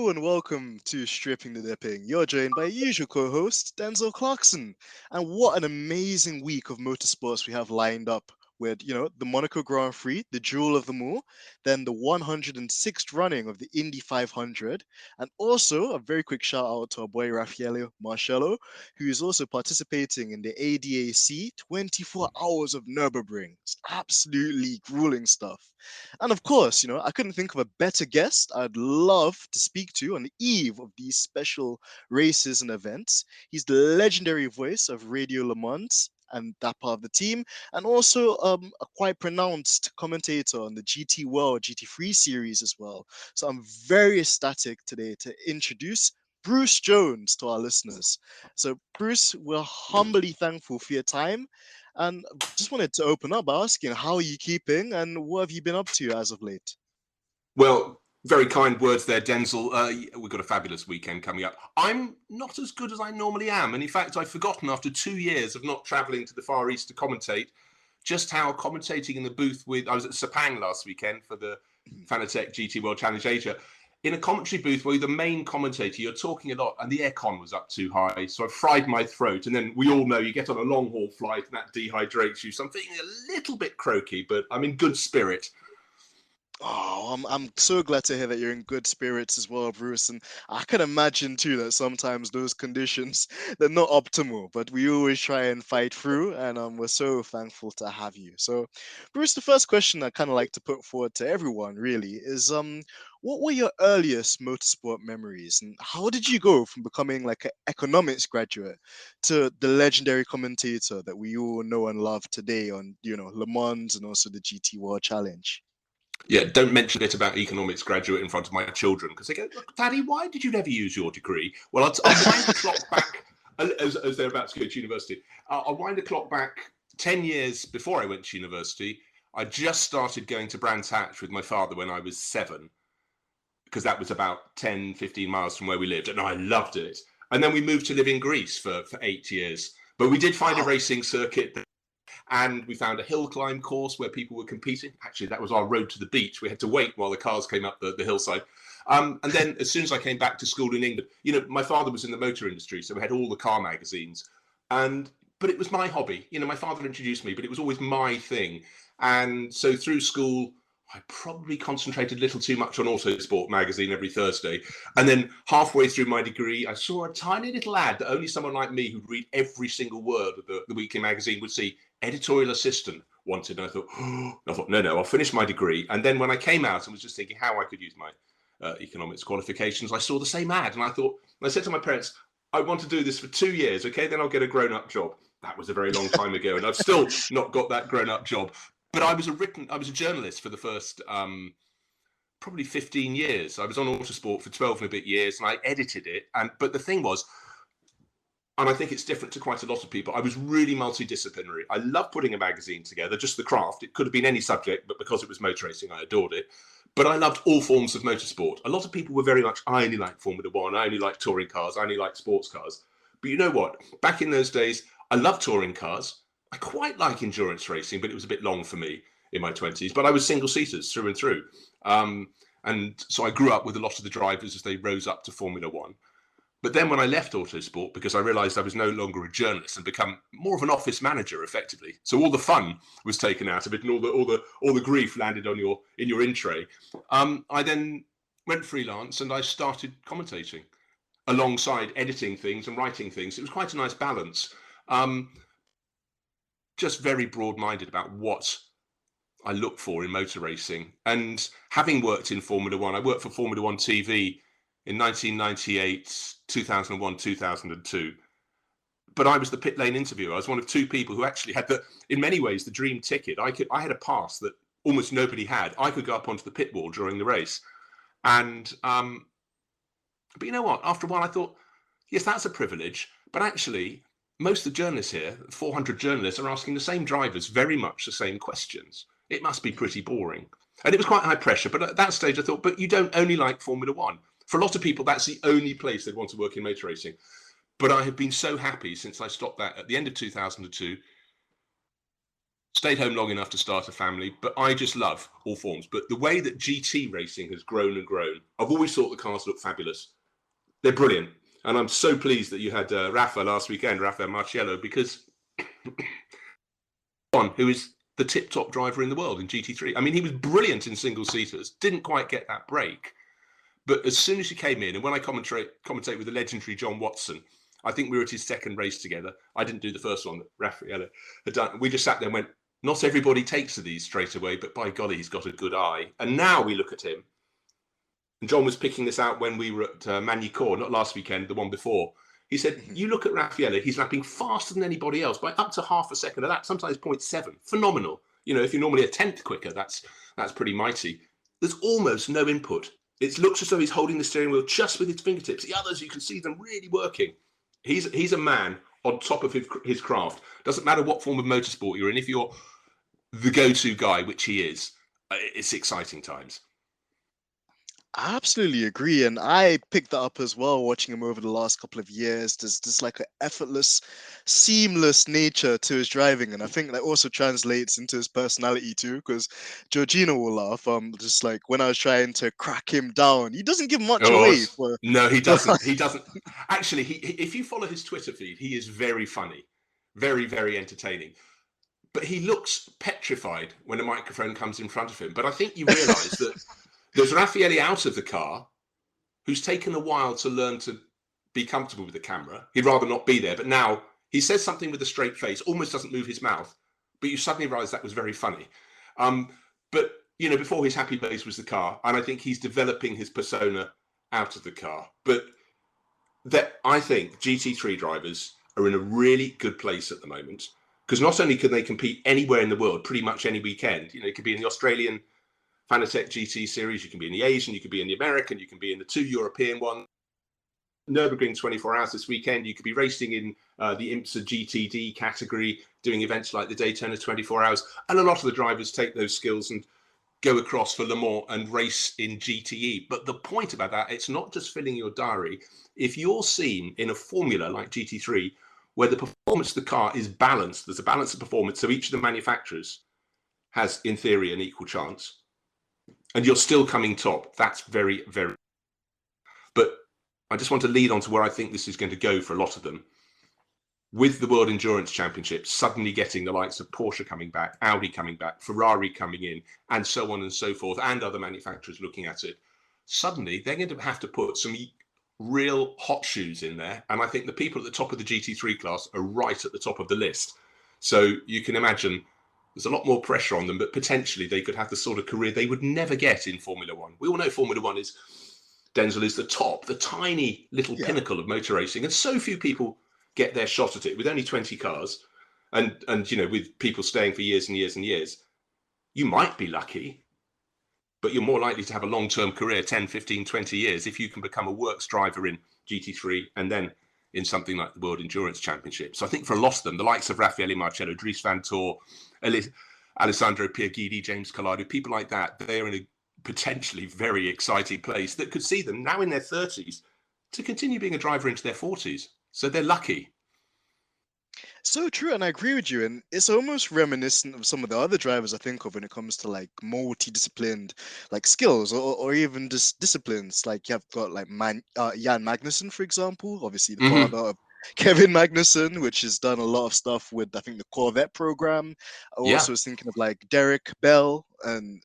Hello and welcome to Stripping the Dipping. You're joined by your usual co-host, Denzel Clarkson. And what an amazing week of motorsports we have lined up with, the Monaco Grand Prix, the jewel of them all, then the 106th running of the Indy 500, and also a very quick shout out to our boy Raffaele Marcello, who is also participating in the ADAC 24 hours of Nürburgring. It's absolutely grueling stuff. And of course, I couldn't think of a better guest I'd love to speak to on the eve of these special races and events. He's the legendary voice of Radio Le Mans and that part of the team, and also a quite pronounced commentator on the GT World GT3 series as well. So I'm very ecstatic today to introduce Bruce Jones to our listeners. So Bruce, we're humbly thankful for your time, and just wanted to open up by asking, how are you keeping and what have you been up to as of late? Well, very kind words there, Denzel. We've got a fabulous weekend coming up. I'm not as good as I normally am. And in fact, I've forgotten after 2 years of not travelling to the Far East to commentate, just how commentating in the booth I was at Sepang last weekend for the Fanatec GT World Challenge Asia. In a commentary booth where you're the main commentator, you're talking a lot and the aircon was up too high. So I fried my throat. And then we all know you get on a long haul flight and that dehydrates you. So I'm feeling a little bit croaky, but I'm in good spirit. Oh, I'm so glad to hear that you're in good spirits as well, Bruce. And I can imagine too that sometimes those conditions, they're not optimal, but we always try and fight through. And we're so thankful to have you. So, Bruce, the first question I kind of like to put forward to everyone really is what were your earliest motorsport memories, and how did you go from becoming like an economics graduate to the legendary commentator that we all know and love today on Le Mans and also the GT World Challenge? Yeah, don't mention it about economics graduate in front of my children because they go, "Look, Daddy, why did you never use your degree?" Well, I'll wind the clock back as they're about to go to university. I'll wind the clock back 10 years before I went to university. I just started going to Brands Hatch with my father when I was 7 because that was about 10, 15 miles from where we lived. And I loved it. And then we moved to live in Greece for 8 years. But we did find a racing circuit and we found a hill climb course where people were competing. Actually, that was our road to the beach. We had to wait while the cars came up the hillside. And then as soon as I came back to school in England, my father was in the motor industry, so we had all the car magazines. But it was my hobby. My father introduced me, but it was always my thing. And so through school, I probably concentrated a little too much on Autosport magazine every Thursday. And then halfway through my degree, I saw a tiny little ad that only someone like me who'd read every single word of the weekly magazine would see. Editorial assistant wanted. And I thought, no, I'll finish my degree. And then when I came out and was just thinking how I could use my economics qualifications, I saw the same ad. And I said to my parents, I want to do this for 2 years. Okay, then I'll get a grown-up job. That was a very long time ago. And I've still not got that grown-up job. But I was a journalist for the first probably 15 years. I was on Autosport for 12 and a bit years, and I edited it. But the thing was, and I think it's different to quite a lot of people, I was really multidisciplinary. I love putting a magazine together, just the craft. It could have been any subject, but because it was motor racing, I adored it. But I loved all forms of motorsport. A lot of people were very much, I only like Formula One, I only like touring cars, I only like sports cars. But you know what? Back in those days, I loved touring cars. I quite like endurance racing, but it was a bit long for me in my 20s. But I was single-seaters through and through. And so I grew up with a lot of the drivers as they rose up to Formula One. But then when I left Autosport, because I realised I was no longer a journalist and become more of an office manager, effectively. So all the fun was taken out of it, and all the grief landed on in your in tray. I then went freelance and I started commentating alongside editing things and writing things. It was quite a nice balance. Just very broad-minded about what I look for in motor racing. And having worked in Formula One, I worked for Formula One TV in 1998, 2001, 2002. But I was the pit lane interviewer. I was one of 2 people who actually had in many ways, the dream ticket. I had a pass that almost nobody had. I could go up onto the pit wall during the race. And, but you know what? After a while, I thought, yes, that's a privilege. But actually, most of the journalists here, 400 journalists, are asking the same drivers very much the same questions. It must be pretty boring. And it was quite high pressure. But at that stage, I thought, but you don't only like Formula One. For a lot of people, that's the only place they'd want to work in motor racing. But I have been so happy since I stopped that at the end of 2002 Stayed home long enough to start a family, but I just love all forms. But the way that GT racing has grown and grown, I've always thought the cars look fabulous. They're brilliant. And I'm so pleased that you had Rafa last weekend, Rafa Marciello, because who is the tip-top driver in the world in GT3. I mean, he was brilliant in single-seaters, didn't quite get that break. But as soon as he came in, and when I commentate with the legendary John Watson, I think we were at his second race together. I didn't do the first one that Raffaele had done. We just sat there and went, not everybody takes to these straight away, but by golly, he's got a good eye. And now we look at him. And John was picking this out when we were at Magny-Cours, not last weekend, the one before. He said, you look at Raffaele, he's lapping faster than anybody else by up to half a second of that, sometimes 0.7. Phenomenal. You know, if you're normally a tenth quicker, that's pretty mighty. There's almost no input. It looks as though he's holding the steering wheel just with his fingertips. The others, you can see them really working. He's a man on top of his craft. Doesn't matter what form of motorsport you're in. If you're the go-to guy, which he is, it's exciting times. I absolutely agree, and I picked that up as well watching him over the last couple of years. There's just like an effortless, seamless nature to his driving, and I think that also translates into his personality too, because Georgina will laugh. Just like when I was trying to crack him down, he doesn't give much away. No, he doesn't. He doesn't. Actually, if you follow his Twitter feed, he is very funny, very, very entertaining. But he looks petrified when a microphone comes in front of him. But I think you realise that there's Raffaele out of the car, who's taken a while to learn to be comfortable with the camera. He'd rather not be there, but now he says something with a straight face, almost doesn't move his mouth, but you suddenly realise that was very funny. But, you know, before his happy place was the car, and I think he's developing his persona out of the car. But I think GT3 drivers are in a really good place at the moment, because not only can they compete anywhere in the world, pretty much any weekend, you know, it could be in the Australian Fanatec GT series, you can be in the Asian, you can be in the American, you can be in the 2 European ones. Nürburgring 24 hours this weekend, you could be racing in the IMSA GTD category, doing events like the Daytona 24 hours. And a lot of the drivers take those skills and go across for Le Mans and race in GTE. But the point about that, it's not just filling your diary. If you're seen in a formula like GT3, where the performance of the car is balanced, there's a balance of performance, so each of the manufacturers has, in theory, an equal chance, and you're still coming top, that's very, very... But I just want to lead on to where I think this is going to go for a lot of them. With the World Endurance Championship suddenly getting the likes of Porsche coming back, Audi coming back, Ferrari coming in, and so on and so forth, and other manufacturers looking at it, suddenly they're going to have to put some real hot shoes in there. And I think the people at the top of the GT3 class are right at the top of the list. So you can imagine there's a lot more pressure on them, but potentially they could have the sort of career they would never get in Formula One. We all know Formula One is, Denzel, is the top, the tiny little pinnacle of motor racing. And so few people get their shot at it with only 20 cars. And you know, with people staying for years and years and years, you might be lucky, but you're more likely to have a long-term career, 10, 15, 20 years, if you can become a works driver in GT3 and then in something like the World Endurance Championship. So I think for a lot of them, the likes of Raffaele Marciello, Dries Van Toor, Alessandro Pierguidi, James Collado, people like that, they're in a potentially very exciting place that could see them now in their 30s to continue being a driver into their 40s. So they're lucky. So true, and I agree with you. And it's almost reminiscent of some of the other drivers I think of when it comes to like multi-disciplined like skills or even just disciplines. Like you have got like Jan Magnussen, for example, obviously the father of Kevin Magnussen, which has done a lot of stuff with I think the Corvette program. I also was thinking of like Derek Bell and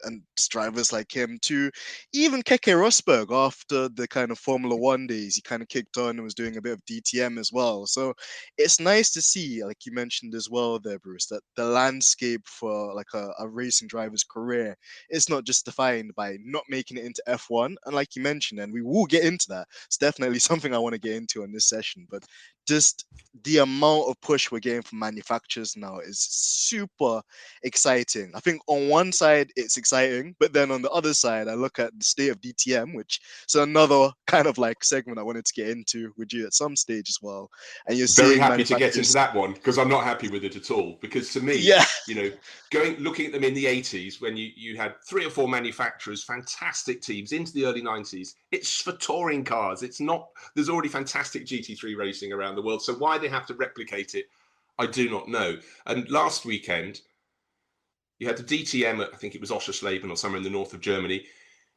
drivers like him too. Even Keke Rosberg, after the kind of Formula One days, he kind of kicked on and was doing a bit of DTM as well. So it's nice to see, like you mentioned as well there, Bruce, that the landscape for like a racing driver's career is not just defined by not making it into F1. And like you mentioned, and we will get into that, it's definitely something I want to get into on this session, but just the amount of push we're getting from manufacturers now is super exciting. I think on one side it's exciting, but then on the other side I look at the state of DTM, which is another kind of like segment I wanted to get into with you at some stage as well. And you're very seeing happy to get into that one, because I'm not happy with it at all. Because to me, you know, looking at them in the 80s when you had 3 or 4 manufacturers, fantastic teams into the early 90s, it's for touring cars. It's not, there's already fantastic GT3 racing around the world. So why they have to replicate it, I do not know. And last weekend, You had the DTM at, I think it was Oschersleben or somewhere in the north of Germany.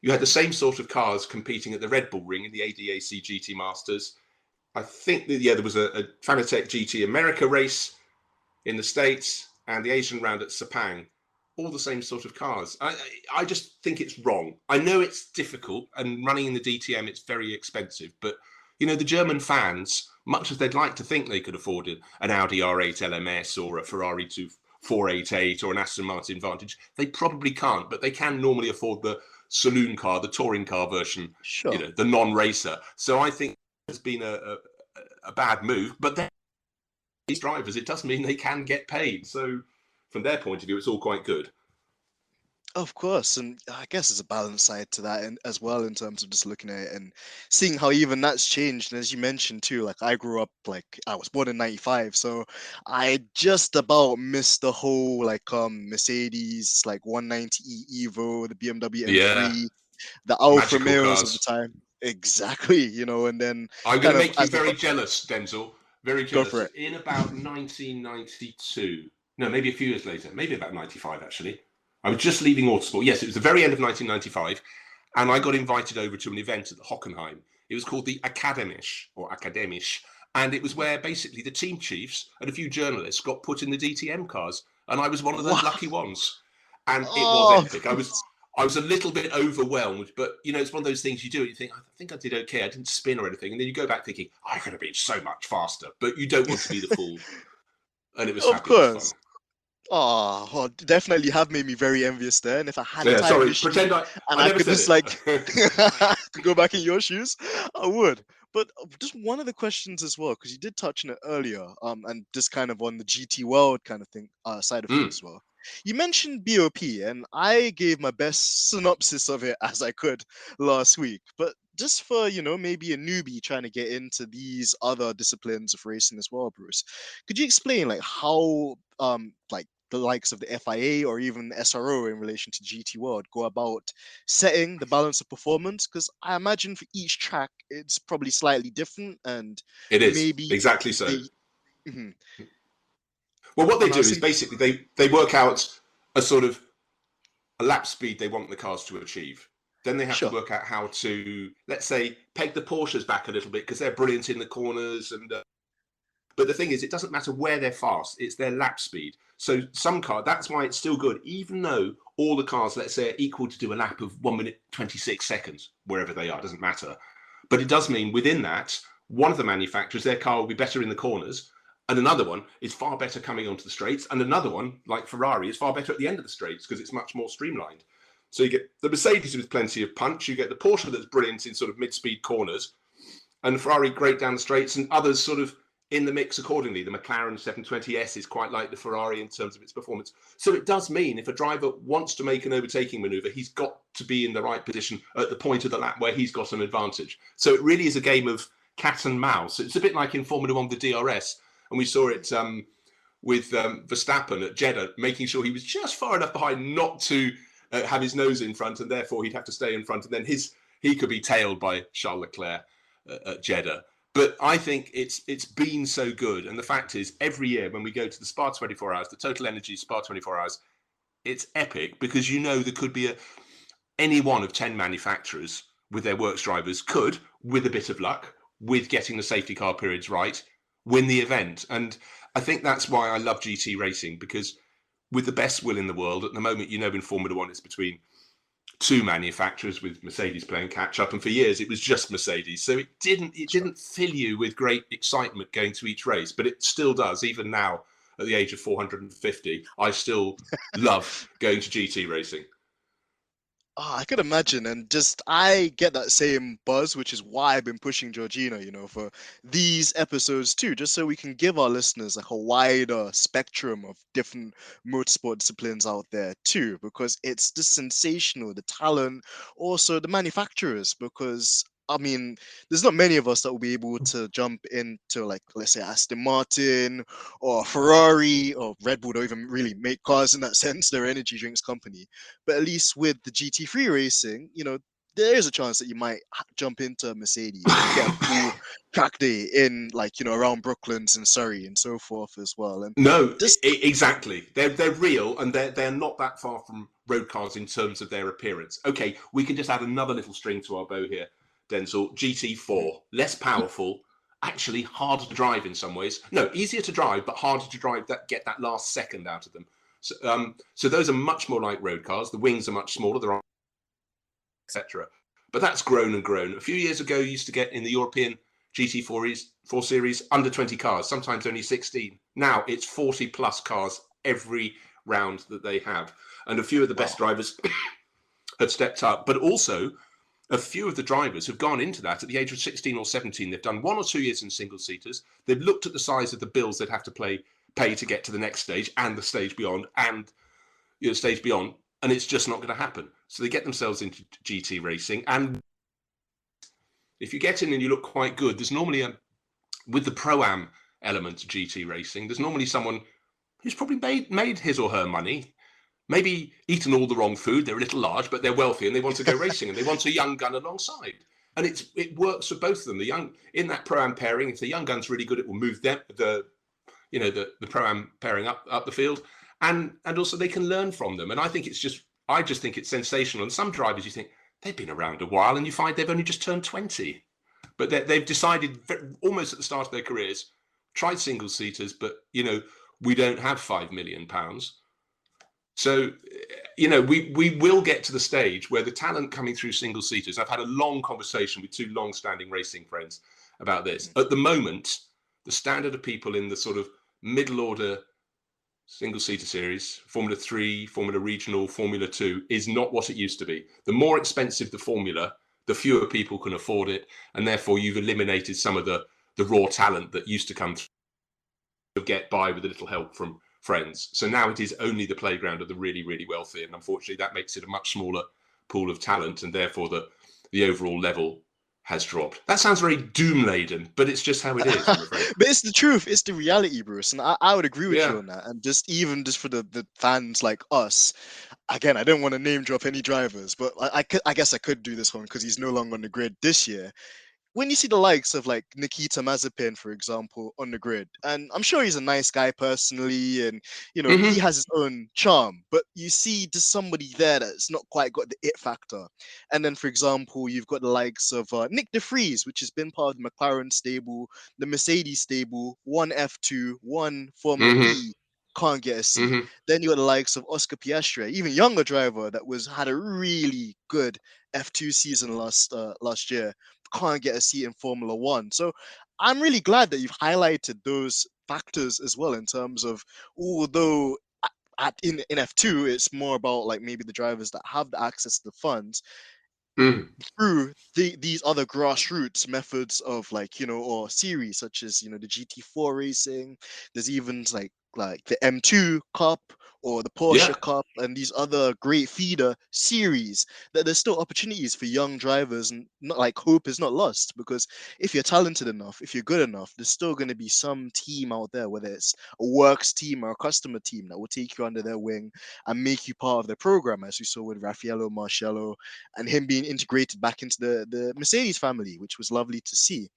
You had the same sort of cars competing at the Red Bull Ring in the ADAC GT Masters. I think that, yeah, there was a Fanatec GT America race in the States and the Asian round at Sepang. All the same sort of cars. I just think it's wrong. I know it's difficult, and running in the DTM, it's very expensive. But, you know, the German fans, much as they'd like to think they could afford an Audi R8 LMS or a Ferrari 488 or an Aston Martin Vantage, they probably can't. But they can normally afford the saloon car, the touring car version, Sure. you know, the non-racer. So I think it's been a bad move. But then these drivers, it does mean they can get paid. So from their point of view, it's all quite good. Of course, and I guess there's a balance side to that and as well in terms of just looking at it and seeing how even that's changed. And as you mentioned too, like I grew up, like I was born in '95, so I just about missed the whole like Mercedes like 190e Evo, the BMW Yeah, M3, the Alfa magical Romeos of the cars. time. Exactly, and then I'm going kind to of make you as I very got, jealous, Denzel. Very go for jealous. it. In about 1992, no, maybe a few years later, maybe about 95 actually. I was just leaving Autosport. Yes, it was the very end of 1995, and I got invited over to an event at the Hockenheim. It was called the Akademisch or Akademisch, and it was where basically the team chiefs and a few journalists got put in the DTM cars, and I was one of those Wow. lucky ones. And it was Oh, epic. I was a little bit overwhelmed, but you know, it's one of those things you do. You think, I think I did okay. I didn't spin or anything, and then you go back thinking, I could have been so much faster. But you don't want to be the fool. And it was of fabulous fun. course. Oh, well, definitely have made me very envious there. And if I had a Yeah, time sorry. machine Pretend and I I never could said just like it. go back in your shoes, I would. But just one of the questions as well, because you did touch on it earlier, and just kind of on the GT world kind of thing, side of things Mm, as well. You mentioned BOP, and I gave my best synopsis of it as I could last week. But just for maybe a newbie trying to get into these other disciplines of racing as well, Bruce, could you explain like how like the likes of the FIA or even SRO in relation to GT World go about setting the balance of performance? Because I imagine for each track it's probably slightly different, and it is maybe exactly so. they. Mhm. Well, what they And I do was is thinking, basically they work out a sort of a lap speed they want the cars to achieve. Then they have to sure, work out how to, let's say, peg the Porsches back a little bit because they're brilliant in the corners. But the thing is, it doesn't matter where they're fast; it's their lap speed. So some car, that's why it's still good, even though all the cars, let's say, are equal to do a lap of 1 minute 26 seconds wherever they are. Doesn't matter. But it does mean within that, one of the manufacturers, their car will be better in the corners, and another one is far better coming onto the straights, and another one, like Ferrari, is far better at the end of the straights because it's much more streamlined. So you get the Mercedes with plenty of punch, you get the Porsche that's brilliant in sort of mid-speed corners, and Ferrari great down the straights, and others sort of in the mix accordingly. The McLaren 720S is quite like the Ferrari in terms of its performance. So it does mean if a driver wants to make an overtaking maneuver, he's got to be in the right position at the point of the lap where he's got an advantage. So it really is a game of cat and mouse. It's a bit like in Formula One, the DRS, and we saw it with Verstappen at Jeddah, making sure he was just far enough behind not to have his nose in front, and therefore he'd have to stay in front, and then he could be tailed by Charles Leclerc at Jeddah. But I think it's been so good, and the fact is, every year when we go to the Spa 24 Hours, the Total Energy Spa 24 Hours, it's epic because there could be any one of 10 manufacturers with their works drivers could, with a bit of luck, with getting the safety car periods right, win the event. And I think that's why I love GT racing, because with the best will in the world, at the moment, in Formula One, it's between two manufacturers with Mercedes playing catch up, and for years it was just Mercedes. So it didn't fill you with great excitement going to each race, but it still does. Even now, at the age of 450, I still love going to GT racing. oh, I could imagine, and just I get that same buzz, which is why I've been pushing Georgina, for these episodes too, just so we can give our listeners like a wider spectrum of different motorsport disciplines out there too, because it's just sensational, the talent, also the manufacturers, because I mean, there's not many of us that will be able to jump into like, let's say, Aston Martin or Ferrari or Red Bull don't even really make cars in that sense. They're an energy drinks company. But at least with the GT3 racing, there is a chance that you might jump into a Mercedes and get a full track day in, like, around Brooklands and Surrey and so forth as well. And No, just exactly. They're real, and they're not that far from road cars in terms of their appearance. Okay, we can just add another little string to our bow here, Denzel. GT4, less powerful, actually harder to drive in some ways. No, easier to drive, but harder to drive. Get that last second out of them. So those are much more like road cars. The wings are much smaller. They're etc. But that's grown and grown. A few years ago, you used to get in the European GT4 series under 20 cars, sometimes only 16. Now it's 40 plus cars every round that they have. And a few of the best drivers have stepped up. But also, a few of the drivers have gone into that at the age of 16 or 17. They've done 1 or 2 years in single seaters. They've looked at the size of the bills they'd have to pay to get to the next stage and the stage beyond and stage beyond. And it's just not going to happen. So they get themselves into GT racing. And if you get in and you look quite good, there's normally with the Pro-Am element of GT racing, there's normally someone who's probably made his or her money, maybe eaten all the wrong food. They're a little large, but they're wealthy and they want to go racing and they want a young gun alongside. And it works for both of them. In that Pro-Am pairing, if the young gun's really good, it will move them, the Pro-Am pairing up the field. And also they can learn from them. And I just think it's sensational. And some drivers, you think they've been around a while and you find they've only just turned 20. But they've decided almost at the start of their careers, tried single seaters, but, we don't have £5 million. So, we will get to the stage where the talent coming through single seaters. I've had a long conversation with 2 long-standing racing friends about this. At the moment, the standard of people in the sort of middle order single-seater series, Formula 3, Formula Regional, Formula 2, is not what it used to be. The more expensive the formula, the fewer people can afford it, and therefore you've eliminated some of the raw talent that used to come through to get by with a little help from friends. So now it is only the playground of the really, really wealthy, and unfortunately that makes it a much smaller pool of talent, and therefore the overall level has dropped. That sounds very doom-laden, but it's just how it is, I'm afraid. But it's the truth. It's the reality, Bruce. And I would agree with you on that. And just for the fans like us, again, I don't want to name drop any drivers, but I guess I could do this one because he's no longer on the grid this year. When you see the likes of like Nikita Mazepin, for example, on the grid, and I'm sure he's a nice guy personally, and he has his own charm, but you see just somebody there that's not quite got the it factor. And then, for example, you've got the likes of Nick De Vries, which has been part of the McLaren stable, the Mercedes stable, one F2, one Formula E, can't get a seat. Then you got the likes of Oscar Piastri, even younger driver that had a really good F2 season last year, can't get a seat in Formula One. So I'm really glad that you've highlighted those factors as well, in terms of, although in F2 it's more about like maybe the drivers that have the access to the funds, through these other grassroots methods of or series such as the GT4 racing. There's even like the M2 Cup or the Porsche Cup and these other great feeder series, that there's still opportunities for young drivers, and not like hope is not lost, because if you're talented enough, if you're good enough, there's still going to be some team out there, whether it's a works team or a customer team, that will take you under their wing and make you part of their program, as we saw with Raffaello Marcello and him being integrated back into the Mercedes family, which was lovely to see.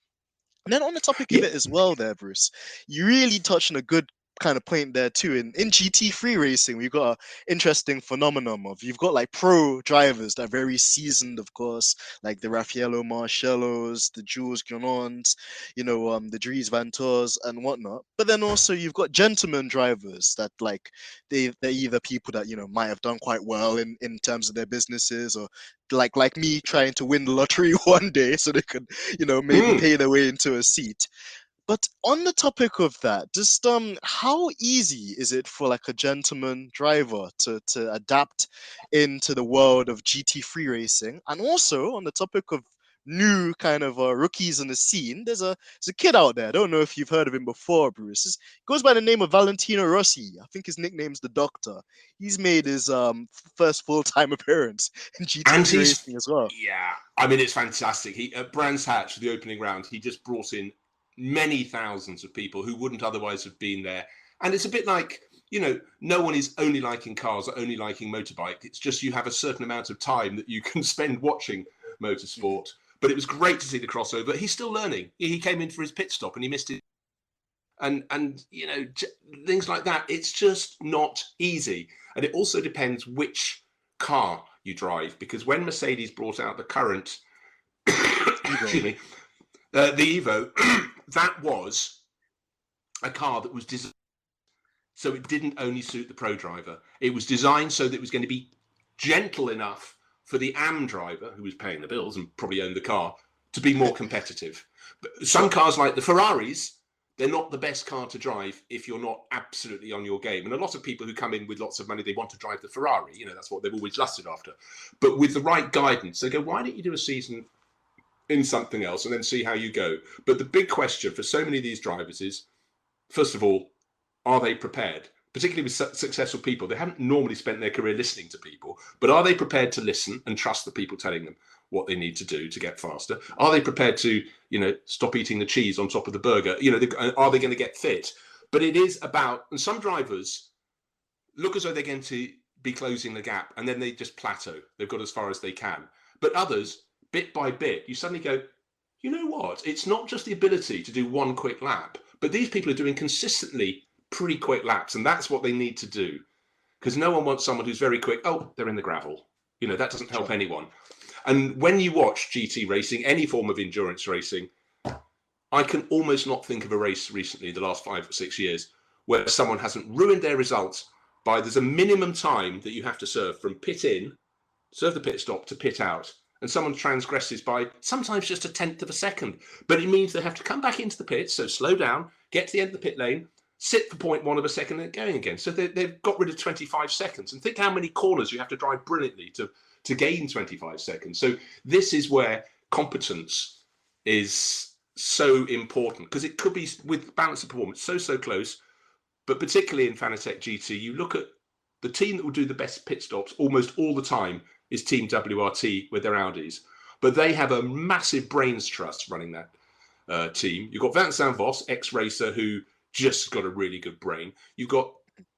And then on the topic of it as well there, Bruce, you really touched on a good kind of point there too. In GT3 racing, we've got an interesting phenomenon of, you've got like pro drivers that are very seasoned, of course, like the Raffaello Marcellos, the Jules Guinons, the Dries Vanteurs and whatnot. But then also you've got gentleman drivers that they're either people that might have done quite well in terms of their businesses, or like me trying to win the lottery one day so they could maybe pay their way into a seat. But on the topic of that, just how easy is it for like a gentleman driver to adapt into the world of GT3 racing? And also on the topic of new kind of rookies in the scene, there's a kid out there. I don't know if you've heard of him before, Bruce. He goes by the name of Valentino Rossi. I think his nickname's the Doctor. He's made his first full-time appearance in GT3 racing as well. Yeah, I mean, it's fantastic. He at Brands Hatch, the opening round, he just brought in many thousands of people who wouldn't otherwise have been there. And it's a bit like, no one is only liking cars or only liking motorbike. It's just you have a certain amount of time that you can spend watching motorsport. But it was great to see the crossover. He's still learning. He came in for his pit stop and he missed it. And you know, things like that. It's just not easy. And it also depends which car you drive, because when Mercedes brought out the current, excuse me, the Evo, that was a car that was designed so it didn't only suit the pro driver. It was designed so that it was going to be gentle enough for the AM driver, who was paying the bills and probably owned the car, to be more competitive. But some cars like the Ferraris, they're not the best car to drive if you're not absolutely on your game. And a lot of people who come in with lots of money, they want to drive the Ferrari. You know, that's what they've always lusted after. But with the right guidance, they go, why don't you do a season in something else and then see how you go? But the big question for so many of these drivers is, first of all, are they prepared? Particularly with successful people, they haven't normally spent their career listening to people, but are they prepared to listen and trust the people telling them what they need to do to get faster? Are they prepared to, you know, stop eating the cheese on top of the burger? You know, are they going to get fit? But it is about, and some drivers look as though they're going to be closing the gap and then they just plateau. They've got as far as they can. But others, bit by bit, you suddenly go, you know what? It's not just the ability to do one quick lap, but these people are doing consistently pretty quick laps, and that's what they need to do, because no one wants someone who's very quick. Oh, they're in the gravel. You know, that doesn't help anyone. And when you watch GT racing, any form of endurance racing, I can almost not think of a race recently, the last 5 or 6 years, where someone hasn't ruined their results by, there's a minimum time that you have to serve from pit in, serve the pit stop, to pit out. And someone transgresses by sometimes just 1/10 of a second. But it means they have to come back into the pit, so slow down, get to the end of the pit lane, sit for 0.1 of a second and going again. So they've got rid of 25 seconds. And think how many corners you have to drive brilliantly to gain 25 seconds. So this is where competence is so important, because it could be, with balance of performance, so close. But particularly in Fanatec GT, you look at the team that will do the best pit stops almost all the time is Team WRT with their Audis. But they have a massive brains trust running that team. You've got Vincent Voss, ex-racer, who just got a really good brain. You've got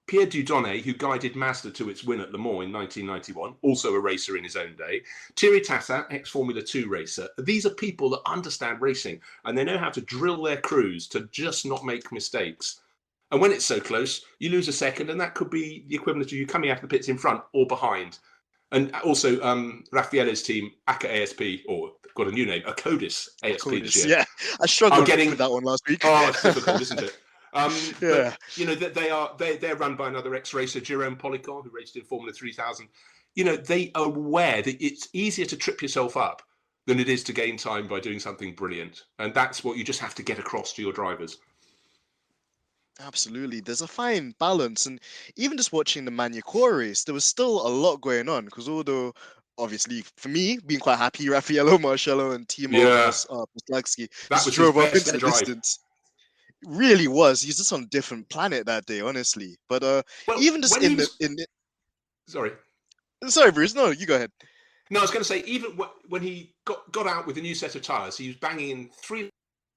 Pierre Dieudonné, who guided Mazda to its win at Le Mans in 1991, also a racer in his own day. Thierry Tassin, ex-Formula 2 racer. These are people that understand racing, and they know how to drill their crews to just not make mistakes. And when it's so close, you lose a second, and that could be the equivalent of you coming out of the pits in front or behind. And also, Raffaele's team, ACA ASP, or got a new name, Acodis ASP this year. Yeah, I struggled with that one last week. Oh, it's difficult, isn't it? Yeah. But, you know, they're run by another ex-racer, Jerome Policon, who raced in Formula 3000. You know, they are aware that it's easier to trip yourself up than it is to gain time by doing something brilliant. And that's what you just have to get across to your drivers. Absolutely. There's a fine balance. And even just watching the Magny-Cours race, there was still a lot going on, because although, obviously, for me, being quite happy, Raffaello Marcello and Timo Poslagski just drove up into the distance. Really was. He's just on a different planet that day, honestly. But even just Sorry, Bruce. No, you go ahead. No, I was going to say, even when he got out with a new set of tyres, he was banging in 3.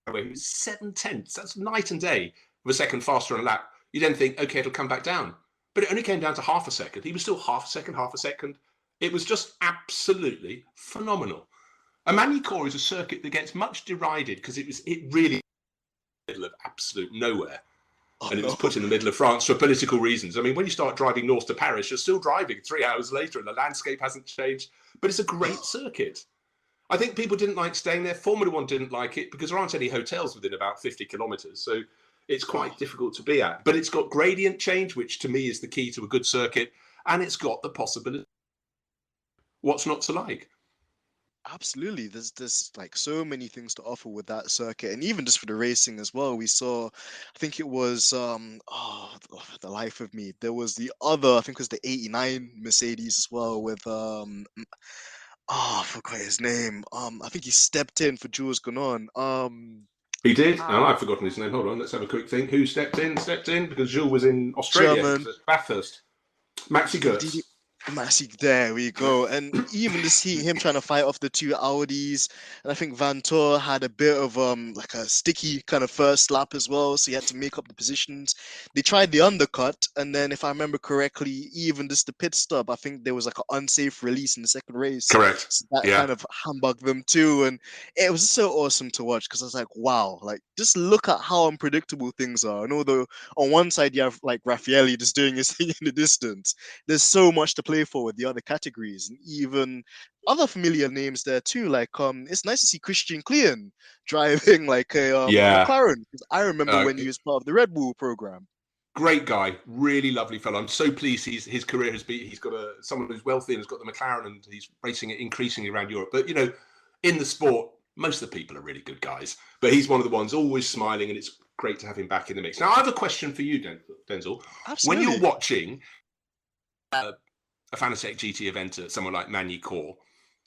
He was 7/10. That's night and day of a second faster on a lap. You then think, okay, it'll come back down. But it only came down to half a second. He was still half a second. It was just absolutely phenomenal. A Magny-Cours is a circuit that gets much derided because it really middle of absolute nowhere. And it was put in the middle of France for political reasons. I mean, when you start driving north to Paris, you're still driving 3 hours later and the landscape hasn't changed. But it's a great circuit. I think people didn't like staying there. Formula One didn't like it because there aren't any hotels within about 50 kilometres. So it's quite difficult to be at. But it's got gradient change, which to me is the key to a good circuit. And it's got the possibility. What's not to like? Absolutely. There's like so many things to offer with that circuit, and even just for the racing as well. We saw, I think it was the life of me. There was the other, I think it was the 89 Mercedes as well with I forgot his name. I think he stepped in for Jules Gounon. He did? No, I've forgotten his name. Hold on, let's have a quick think. Who stepped in? Because Jules was in Australia, Bathurst. Maxi Gertz. Massive, there we go. And even just seeing him trying to fight off the two Audis, and I think Van Tor had a bit of like a sticky kind of first lap as well, so he had to make up the positions. They tried the undercut, and then if I remember correctly, even just the pit stop, I think there was like an unsafe release in the second race, Correct. so that Yeah. kind of humbugged them too. And it was just so awesome to watch because I was like, wow, like just look at how unpredictable things are. And although on one side you have like Raffaelli just doing his thing in the distance, there's so much to play for with the other categories and even other familiar names there too. Like it's nice to see Christian Klein driving like a Yeah. McLaren, because I remember Uh, when he was part of the Red Bull program. Great guy, really lovely fellow. I'm so pleased his career has been. He's got someone who's wealthy and has got the McLaren, and he's racing it increasingly around Europe. But in the sport, most of the people are really good guys. But he's one of the ones always smiling, and it's great to have him back in the mix. Now, I have a question for you, Denzel. When you're Absolutely. watching a Fanatec GT event at somewhere like Magny-Cours,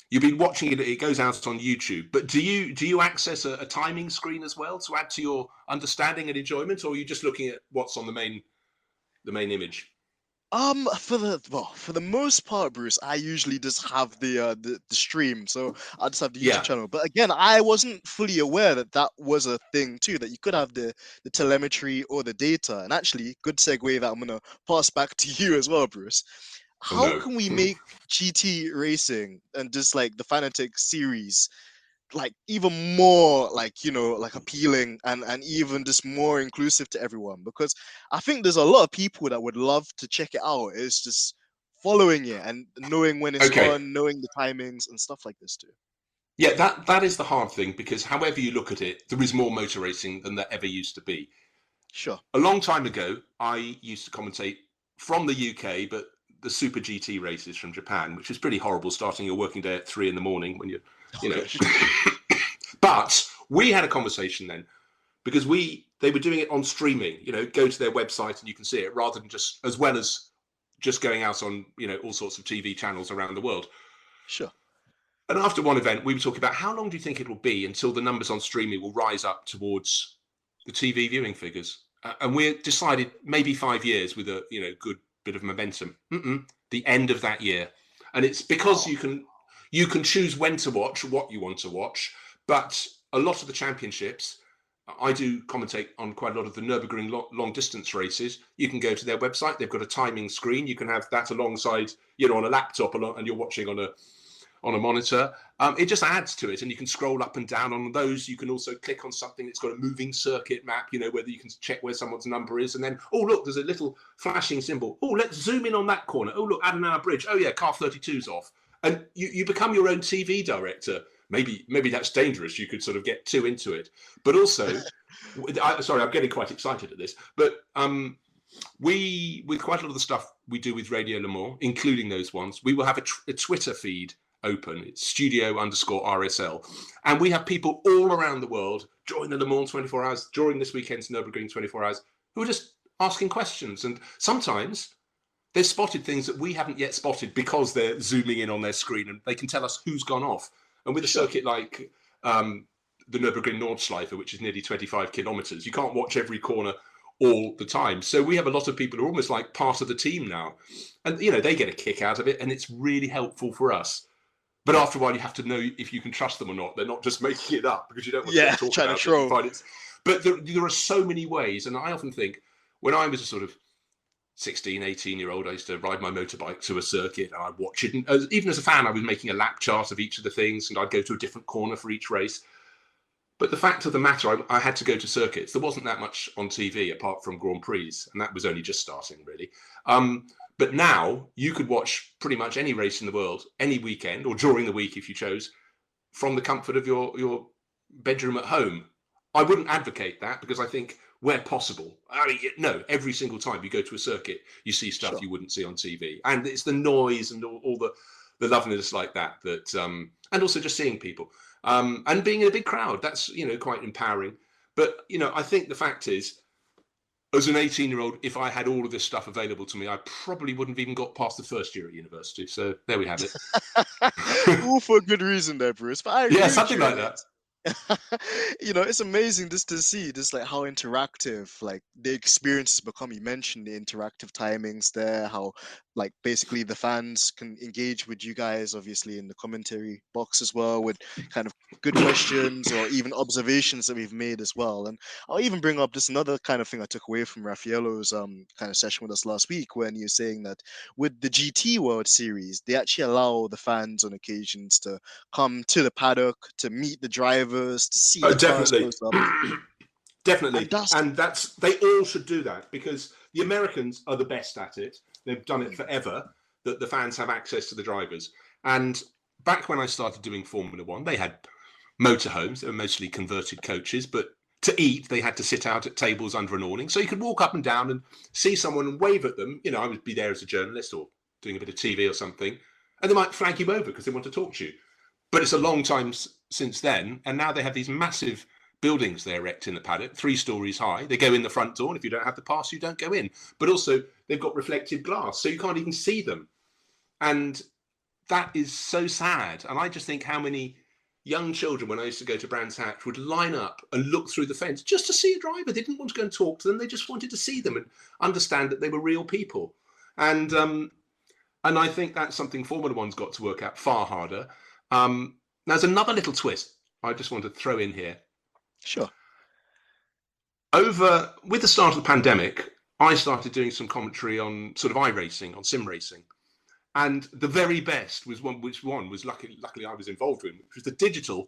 you've been watching it. It goes out on YouTube. But do you access a timing screen as well to add to your understanding and enjoyment, or are you just looking at what's on the main image? For the most part, Bruce, I usually just have the stream, so I just have the YouTube Yeah. channel. But again, I wasn't fully aware that that was a thing too, that you could have the telemetry or the data. And actually, good segue that I'm gonna pass back to you as well, Bruce. Oh How no. can we make GT racing and just like the Fanatec series like even more like like appealing and even just more inclusive to everyone, because I think there's a lot of people that would love to check it out. It's just following it and knowing when it's Okay. on, knowing the timings and stuff like this too. Yeah, that is the hard thing, because however you look at it, there is more motor racing than there ever used to be. Sure. A long time ago, I used to commentate from the UK, but the Super GT races from Japan, which was pretty horrible, starting your working day at 3 in the morning when Oh gosh. But we had a conversation then, because they were doing it on streaming. Go to their website and you can see it, rather than just, as well as just going out on all sorts of TV channels around the world. Sure. And after one event, we were talking about how long do you think it will be until the numbers on streaming will rise up towards the TV viewing figures? And we decided maybe 5 years with a good bit of momentum. The end of that year, and it's because you can choose when to watch, what you want to watch. But a lot of the championships, I do commentate on quite a lot of the Nürburgring long distance races. You can go to their website; they've got a timing screen. You can have that alongside on a laptop, and you're watching on a monitor. It just adds to it, and you can scroll up and down on those. You can also click on something that's got a moving circuit map, whether you can check where someone's number is, and then, oh look, there's a little flashing symbol. Oh, let's zoom in on that corner. Oh look, Adenauer Bridge. Oh yeah, car 32's off. And you become your own TV director. Maybe that's dangerous. You could sort of get too into it. But also, sorry, I'm getting quite excited at this, but with quite a lot of the stuff we do with Radio Le Mans, including those ones, we will have a Twitter feed open. It's studio_RSL. And we have people all around the world during the Le Mans 24 hours, during this weekend's Nürburgring 24 hours, who are just asking questions. And sometimes they've spotted things that we haven't yet spotted because they're zooming in on their screen, and they can tell us who's gone off. And with a circuit like the Nürburgring Nordschleife, which is nearly 25 kilometers, you can't watch every corner all the time. So we have a lot of people who are almost like part of the team now. And, they get a kick out of it, and it's really helpful for us. But after a while, you have to know if you can trust them or not. They're not just making it up because you don't want to talk about it. But there are so many ways. And I often think, when I was a sort of 16, 18-year-old, I used to ride my motorbike to a circuit and I'd watch it. And even as a fan, I was making a lap chart of each of the things, and I'd go to a different corner for each race. But the fact of the matter, I had to go to circuits. There wasn't that much on TV apart from Grand Prix, and that was only just starting, really. But now you could watch pretty much any race in the world, any weekend, or during the week if you chose, from the comfort of your bedroom at home. I wouldn't advocate that, because I think where possible, every single time you go to a circuit, you see stuff you wouldn't see on TV. And it's the noise and all the loveliness like that, and also just seeing people. And being in a big crowd, that's, quite empowering. But, I think the fact is, as an 18-year-old, if I had all of this stuff available to me, I probably wouldn't have even got past the first year at university. So there we have it. All for good reason there, Bruce. But I agree with something you. like that. It's amazing just to see just like how interactive like the experience has become. You mentioned the interactive timings there, how like basically the fans can engage with you guys, obviously in the commentary box as well, with kind of good questions or even observations that we've made as well. And I'll even bring up this another kind of thing I took away from Raffaello's kind of session with us last week, when you're saying that with the GT World Series, they actually allow the fans on occasions to come to the paddock to meet the drivers, to see Oh, the cars definitely. close up. Definitely. And that's And they all should do that, because the Americans are the best at it. They've done it forever, that the fans have access to the drivers. And back when I started doing Formula One, they had motorhomes. They were mostly converted coaches, but to eat, they had to sit out at tables under an awning. So you could walk up and down and see someone and wave at them. You know, I would be there as a journalist or doing a bit of TV or something, and they might flag you over because they want to talk to you. But it's a long time since then, and now they have these massive buildings they erect in the paddock, 3 stories high. They go in the front door, and if you don't have the pass, you don't go in. But also, they've got reflective glass, so you can't even see them. And that is so sad. And I just think how many young children, when I used to go to Brands Hatch, would line up and look through the fence just to see a driver. They didn't want to go and talk to them. They just wanted to see them and understand that they were real people. And I think that's something Formula One's got to work out far harder. There's another little twist I just want to throw in here. sure. With the start of the pandemic, I started doing some commentary on sort of iRacing, on sim racing. And the very best was one was luckily I was involved in, which was the digital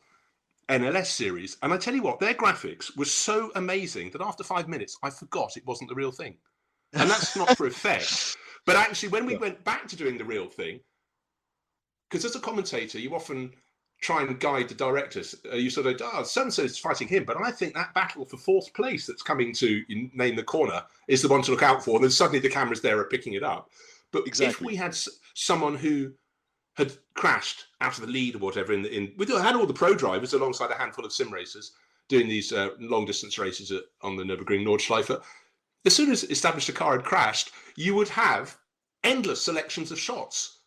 NLS series. And I tell you what, their graphics were so amazing that after 5 minutes, I forgot it wasn't the real thing. And that's not for effect. But actually, when we went back to doing the real thing, because as a commentator, you often try and guide the directors. You sort of, so-and-so is fighting him, but I think that battle for 4th place that's coming to name the corner is the one to look out for. And then suddenly the cameras there are picking it up. But if we had someone who had crashed out of the lead or whatever, we had all the pro drivers alongside a handful of sim racers doing these long distance races on the Nürburgring Nordschleife. As soon as established a car had crashed, you would have endless selections of shots.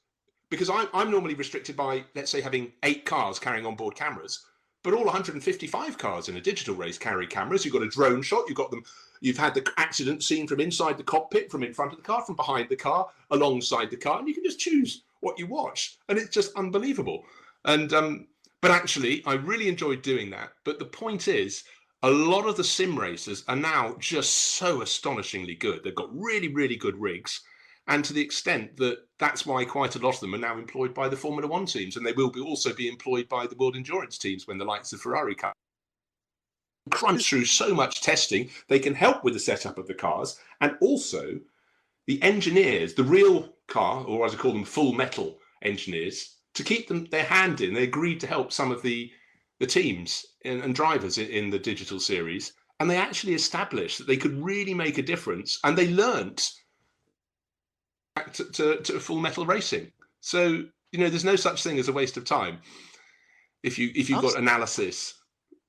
Because I'm normally restricted by, let's say, having 8 cars carrying onboard cameras, but all 155 cars in a digital race carry cameras. You've got a drone shot. You've had the accident seen from inside the cockpit, from in front of the car, from behind the car, alongside the car, and you can just choose what you watch, and it's just unbelievable. And but actually, I really enjoyed doing that. But the point is, a lot of the sim racers are now just so astonishingly good. They've got really, really good rigs. And to the extent that that's why quite a lot of them are now employed by the Formula One teams, and they will also be employed by the World Endurance teams when the likes of Ferrari come. Crunch through so much testing, they can help with the setup of the cars, and also the engineers, the real car, or as I call them, full metal engineers, to keep their hand in. They agreed to help some of the teams and drivers in the digital series, and they actually established that they could really make a difference, and they learnt to full metal racing. So there's no such thing as a waste of time if you've got analysis,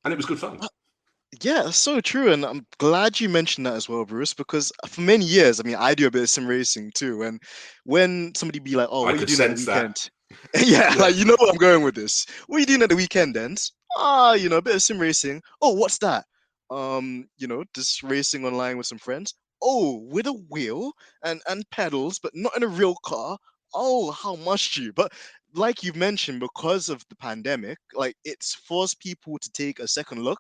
and it was good fun. Yeah, that's so true, and I'm glad you mentioned that as well, Bruce, because for many years, I mean, I do a bit of sim racing too, and when somebody be like, "Oh, I what are you could doing at the sense that. weekend?" Yeah, like you know where I'm going with this. What are you doing at the weekend, then? A bit of sim racing. Oh, what's that? Just racing online with some friends. Oh, with a wheel and pedals, but not in a real car. Oh, how much do you? But like you've mentioned, because of the pandemic, like it's forced people to take a second look,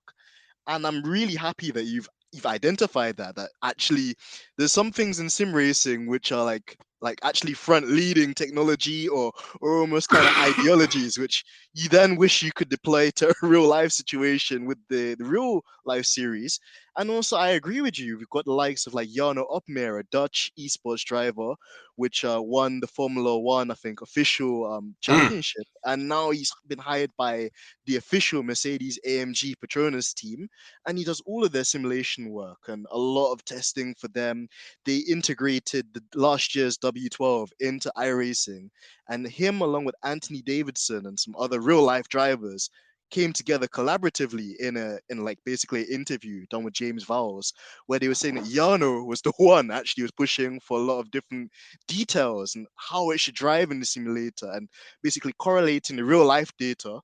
and I'm really happy that you've identified that actually there's some things in sim racing which are like actually front leading technology or almost kind of ideologies which you then wish you could deploy to a real life situation with the real life series. And also I agree with you, we've got the likes of like Jarno Opmeer, a Dutch esports driver, which won the Formula One, I think, official championship, and now he's been hired by the official Mercedes AMG Petronas team, and he does all of their simulation work and a lot of testing for them. They integrated the last year's W12 into iRacing, and him along with Anthony Davidson and some other real life drivers came together collaboratively in like basically an interview done with James Vowles, where they were saying that Yano was the one actually was pushing for a lot of different details and how it should drive in the simulator, and basically correlating the real life data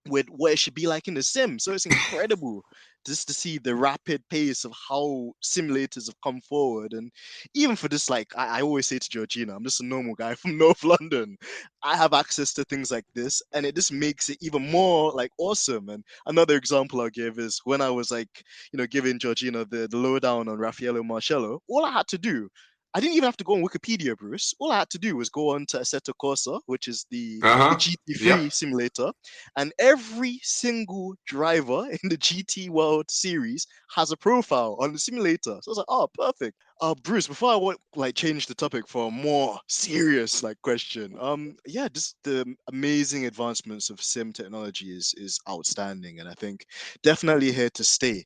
with what it should be like in the sim. So it's incredible just to see the rapid pace of how simulators have come forward. And even for this, like I always say to Georgina, I'm just a normal guy from North London. I have access to things like this, and it just makes it even more like awesome. And another example I'll give is when I was like, giving Georgina the lowdown on Raffaello Marcello, all I had to do, I didn't even have to go on Wikipedia, Bruce. All I had to do was go on to Assetto Corsa, which is the Uh-huh. GT3 Yep. simulator, and every single driver in the GT World Series has a profile on the simulator. So I was like, oh, perfect. Bruce, before I want like change the topic for a more serious like question, yeah, just the amazing advancements of sim technology is outstanding, and I think definitely here to stay.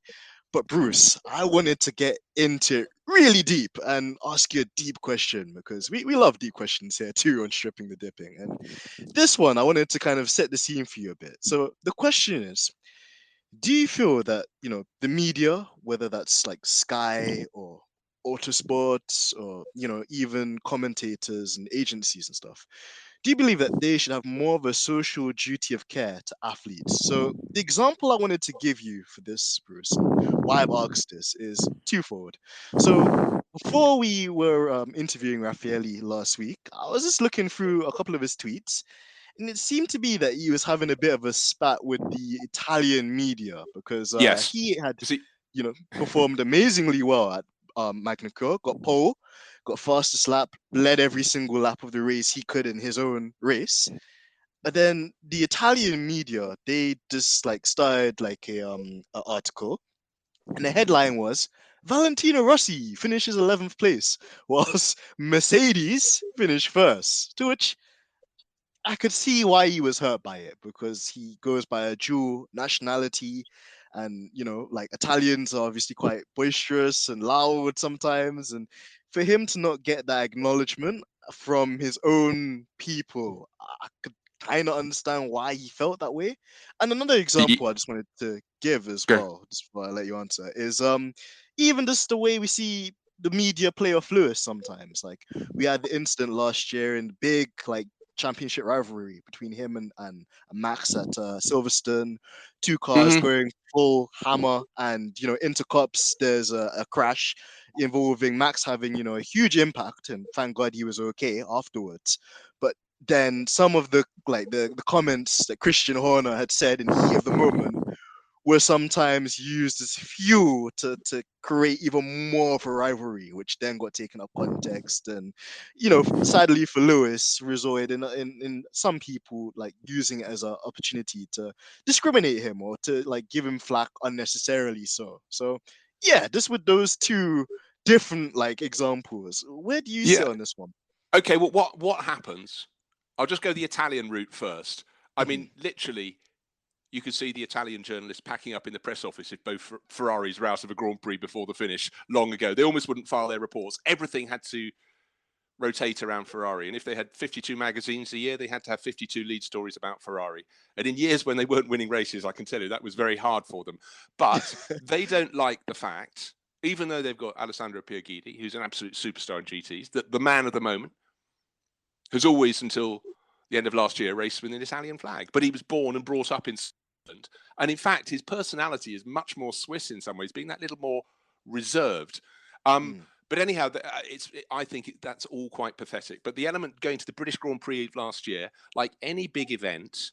But Bruce, I wanted to get into it really deep and ask you a deep question because we love deep questions here too on stripping the dipping. And this one, I wanted to kind of set the scene for you a bit. So the question is, do you feel that, the media, whether that's like Sky or Autosports or, even commentators and agencies and stuff, do you believe that they should have more of a social duty of care to athletes? So the example I wanted to give you for this, Bruce, and why I've asked this is twofold. So before we were interviewing Raffaele last week, I was just looking through a couple of his tweets, and it seemed to be that he was having a bit of a spat with the Italian media because Yes. he had, See, performed amazingly well at Magnicure, got pole, got fastest lap, led every single lap of the race he could in his own race. But then the Italian media, they just like started like a article, and the headline was Valentino Rossi finishes 11th place, whilst Mercedes finished first. To which I could see why he was hurt by it because he goes by a dual nationality, and like Italians are obviously quite boisterous and loud sometimes, and for him to not get that acknowledgement from his own people, I could kind of understand why he felt that way. And another example I just wanted to give as go. well, just before I let you answer, is even just the way we see the media play off Lewis sometimes. Like we had the incident last year in the big like championship rivalry between him and Max at Silverstone. Two cars Mhm. going full hammer, and into cups. There's a crash involving Max having a huge impact, and thank God he was okay afterwards. But then some of the comments that Christian Horner had said in the heat of the moment were sometimes used as fuel to create even more of a rivalry, which then got taken up context. And, sadly for Lewis, resulted in some people like using it as an opportunity to discriminate him or to like give him flack unnecessarily. So yeah, just with those two different like examples, where do you Yeah. sit on this one? Okay. Well, what happens? I'll just go the Italian route first. I mean, literally, you could see the Italian journalists packing up in the press office if both Ferraris were out of a Grand Prix before the finish long ago. They almost wouldn't file their reports. Everything had to rotate around Ferrari. And if they had 52 magazines a year, they had to have 52 lead stories about Ferrari. And in years when they weren't winning races, I can tell you that was very hard for them. But they don't like the fact, even though they've got Alessandro Pierguidi, who's an absolute superstar in GTs, that the man of the moment has always, until the end of last year, raced with an Italian flag. But he was born and brought up in Scotland. And in fact, his personality is much more Swiss in some ways, being that little more reserved. But anyhow, I think that's all quite pathetic. But the element going to the British Grand Prix last year, like any big event,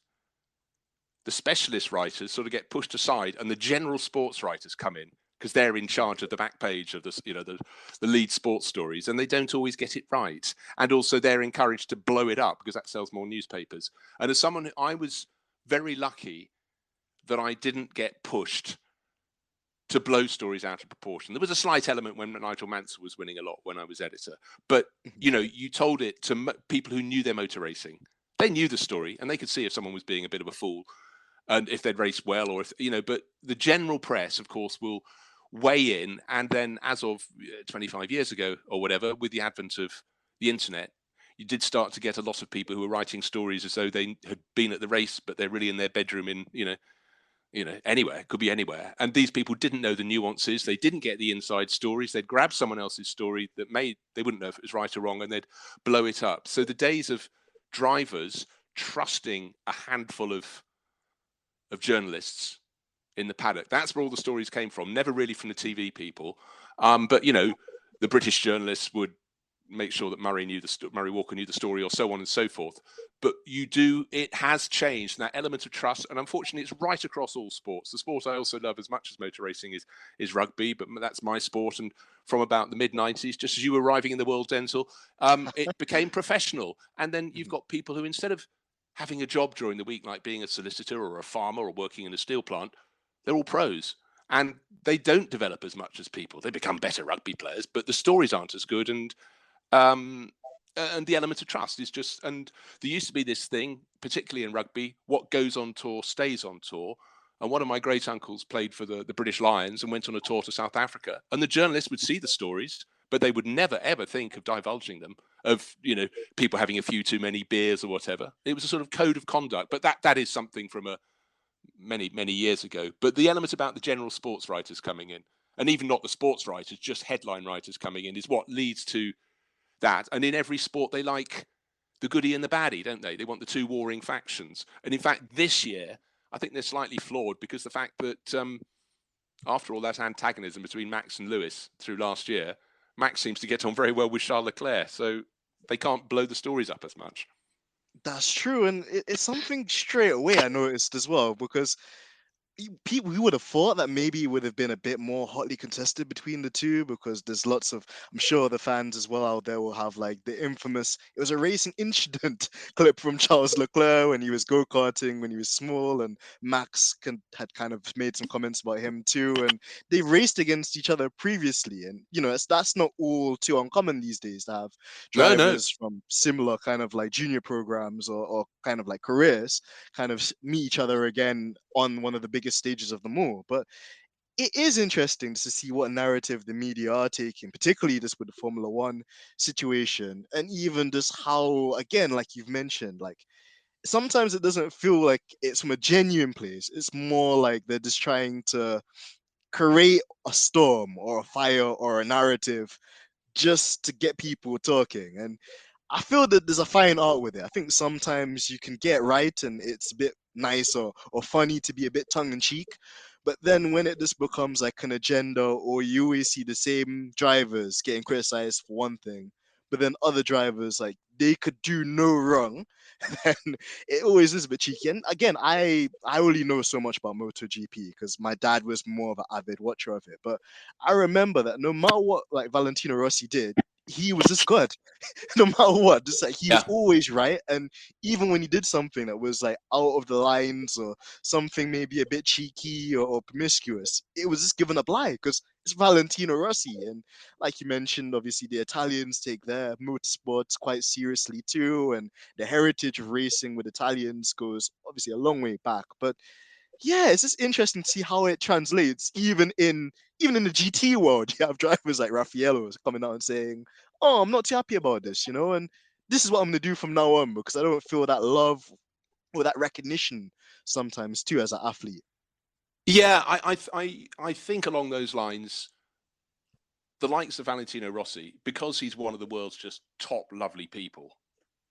the specialist writers sort of get pushed aside and the general sports writers come in because they're in charge of the back page of the lead sports stories, and they don't always get it right. And also they're encouraged to blow it up because that sells more newspapers. And as someone, I was very lucky that I didn't get pushed to blow stories out of proportion. There was a slight element when Nigel Mansell was winning a lot when I was editor, but you told it to people who knew their motor racing. They knew the story and they could see if someone was being a bit of a fool and if they'd raced well, or if but the general press, of course, will weigh in. And then as of 25 years ago or whatever, with the advent of the internet, you did start to get a lot of people who were writing stories as though they had been at the race, but they're really in their bedroom in, anywhere, could be anywhere. And these people didn't know the nuances. They didn't get the inside stories. They'd grab someone else's story that they wouldn't know if it was right or wrong, and they'd blow it up. So the days of drivers trusting a handful of journalists in the paddock. That's where all the stories came from, never really from the TV people. But, you know, the British journalists would make sure that Murray Walker knew the story, or so on and so forth. But it has changed, that element of trust, and unfortunately it's right across all sports. The sport I also love as much as motor racing is rugby, but that's my sport. And from about the mid-90s, just as you were arriving in the world, Denzel, it became professional. And then you've got people who, instead of having a job during the week, like being a solicitor or a farmer or working in a steel plant, they're all pros. And they don't develop as much as people. They become better rugby players, but the stories aren't as good. And the element of trust is just, and there used to be this thing, particularly in rugby, what goes on tour stays on tour. And one of my great uncles played for the British Lions and went on a tour to South Africa. And the journalists would see the stories, but they would never, ever think of divulging them, of, you know, people having a few too many beers or whatever. It was a sort of code of conduct. But that is something from many, many years ago. But the element about the general sports writers coming in, and even not the sports writers, just headline writers coming in, is what leads to that. And in every sport, they like the goodie and the baddie, don't they? They want the two warring factions. And in fact, this year, I think they're slightly flawed, because the fact that after all that antagonism between Max and Lewis through last year, Max seems to get on very well with Charles Leclerc. So they can't blow the stories up as much. That's true, and it's something straight away I noticed as well, because people who would have thought that maybe it would have been a bit more hotly contested between the two, because there's lots of, I'm sure the fans as well out there will have like the infamous, it was a racing incident clip from Charles Leclerc when he was go-karting when he was small, and Max had kind of made some comments about him too, and they raced against each other previously. And you know, that's not all too uncommon these days to have No. drivers from similar kind of like junior programs or kind of like careers kind of meet each other again on one of the biggest stages of them all. But it is interesting to see what narrative the media are taking, particularly just with the Formula One situation, and even just how, again, like you've mentioned, like sometimes it doesn't feel like it's from a genuine place. It's more like they're just trying to create a storm or a fire or a narrative just to get people talking. And I feel that there's a fine art with it. I think sometimes you can get right and it's a bit nice or funny to be a bit tongue in cheek. But then when it just becomes like an agenda, or you always see the same drivers getting criticized for one thing, but then other drivers, like, they could do no wrong, then it always is a bit cheeky. And again, I only know so much about MotoGP because my dad was more of an avid watcher of it. But I remember that no matter what like Valentino Rossi did, he was just good. No matter what, just like he was Yeah. always right. And even when he did something that was like out of the lines or something maybe a bit cheeky or promiscuous, it was just given a lie because it's Valentino Rossi. And like you mentioned, obviously the Italians take their motorsports quite seriously too, and the heritage of racing with Italians goes obviously a long way back. But yeah, it's just interesting to see how it translates even in the GT world. You have drivers like Raffaello coming out and saying, "Oh, I'm not too happy about this," and this is what I'm gonna do from now on because I don't feel that love or that recognition sometimes too as an athlete. Yeah, I think along those lines, the likes of Valentino Rossi, because he's one of the world's just top lovely people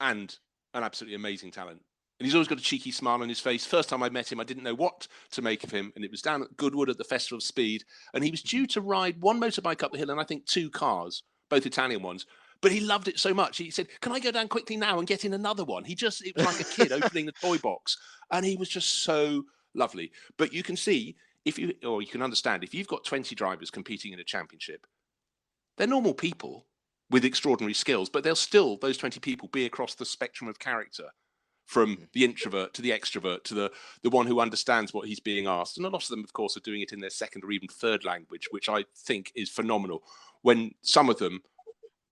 and an absolutely amazing talent. And he's always got a cheeky smile on his face. First time I met him, I didn't know what to make of him. And it was down at Goodwood at the Festival of Speed. And he was due to ride one motorbike up the hill and I think two cars, both Italian ones. But he loved it so much. He said, "Can I go down quickly now and get in another one?" It was like a kid opening the toy box. And he was just so lovely. But you can see, you can understand, if you've got 20 drivers competing in a championship, they're normal people with extraordinary skills, but they'll still, those 20 people, be across the spectrum of character, from the introvert to the extrovert to the one who understands what he's being asked. And a lot of them, of course, are doing it in their second or even third language, which I think is phenomenal. When some of them,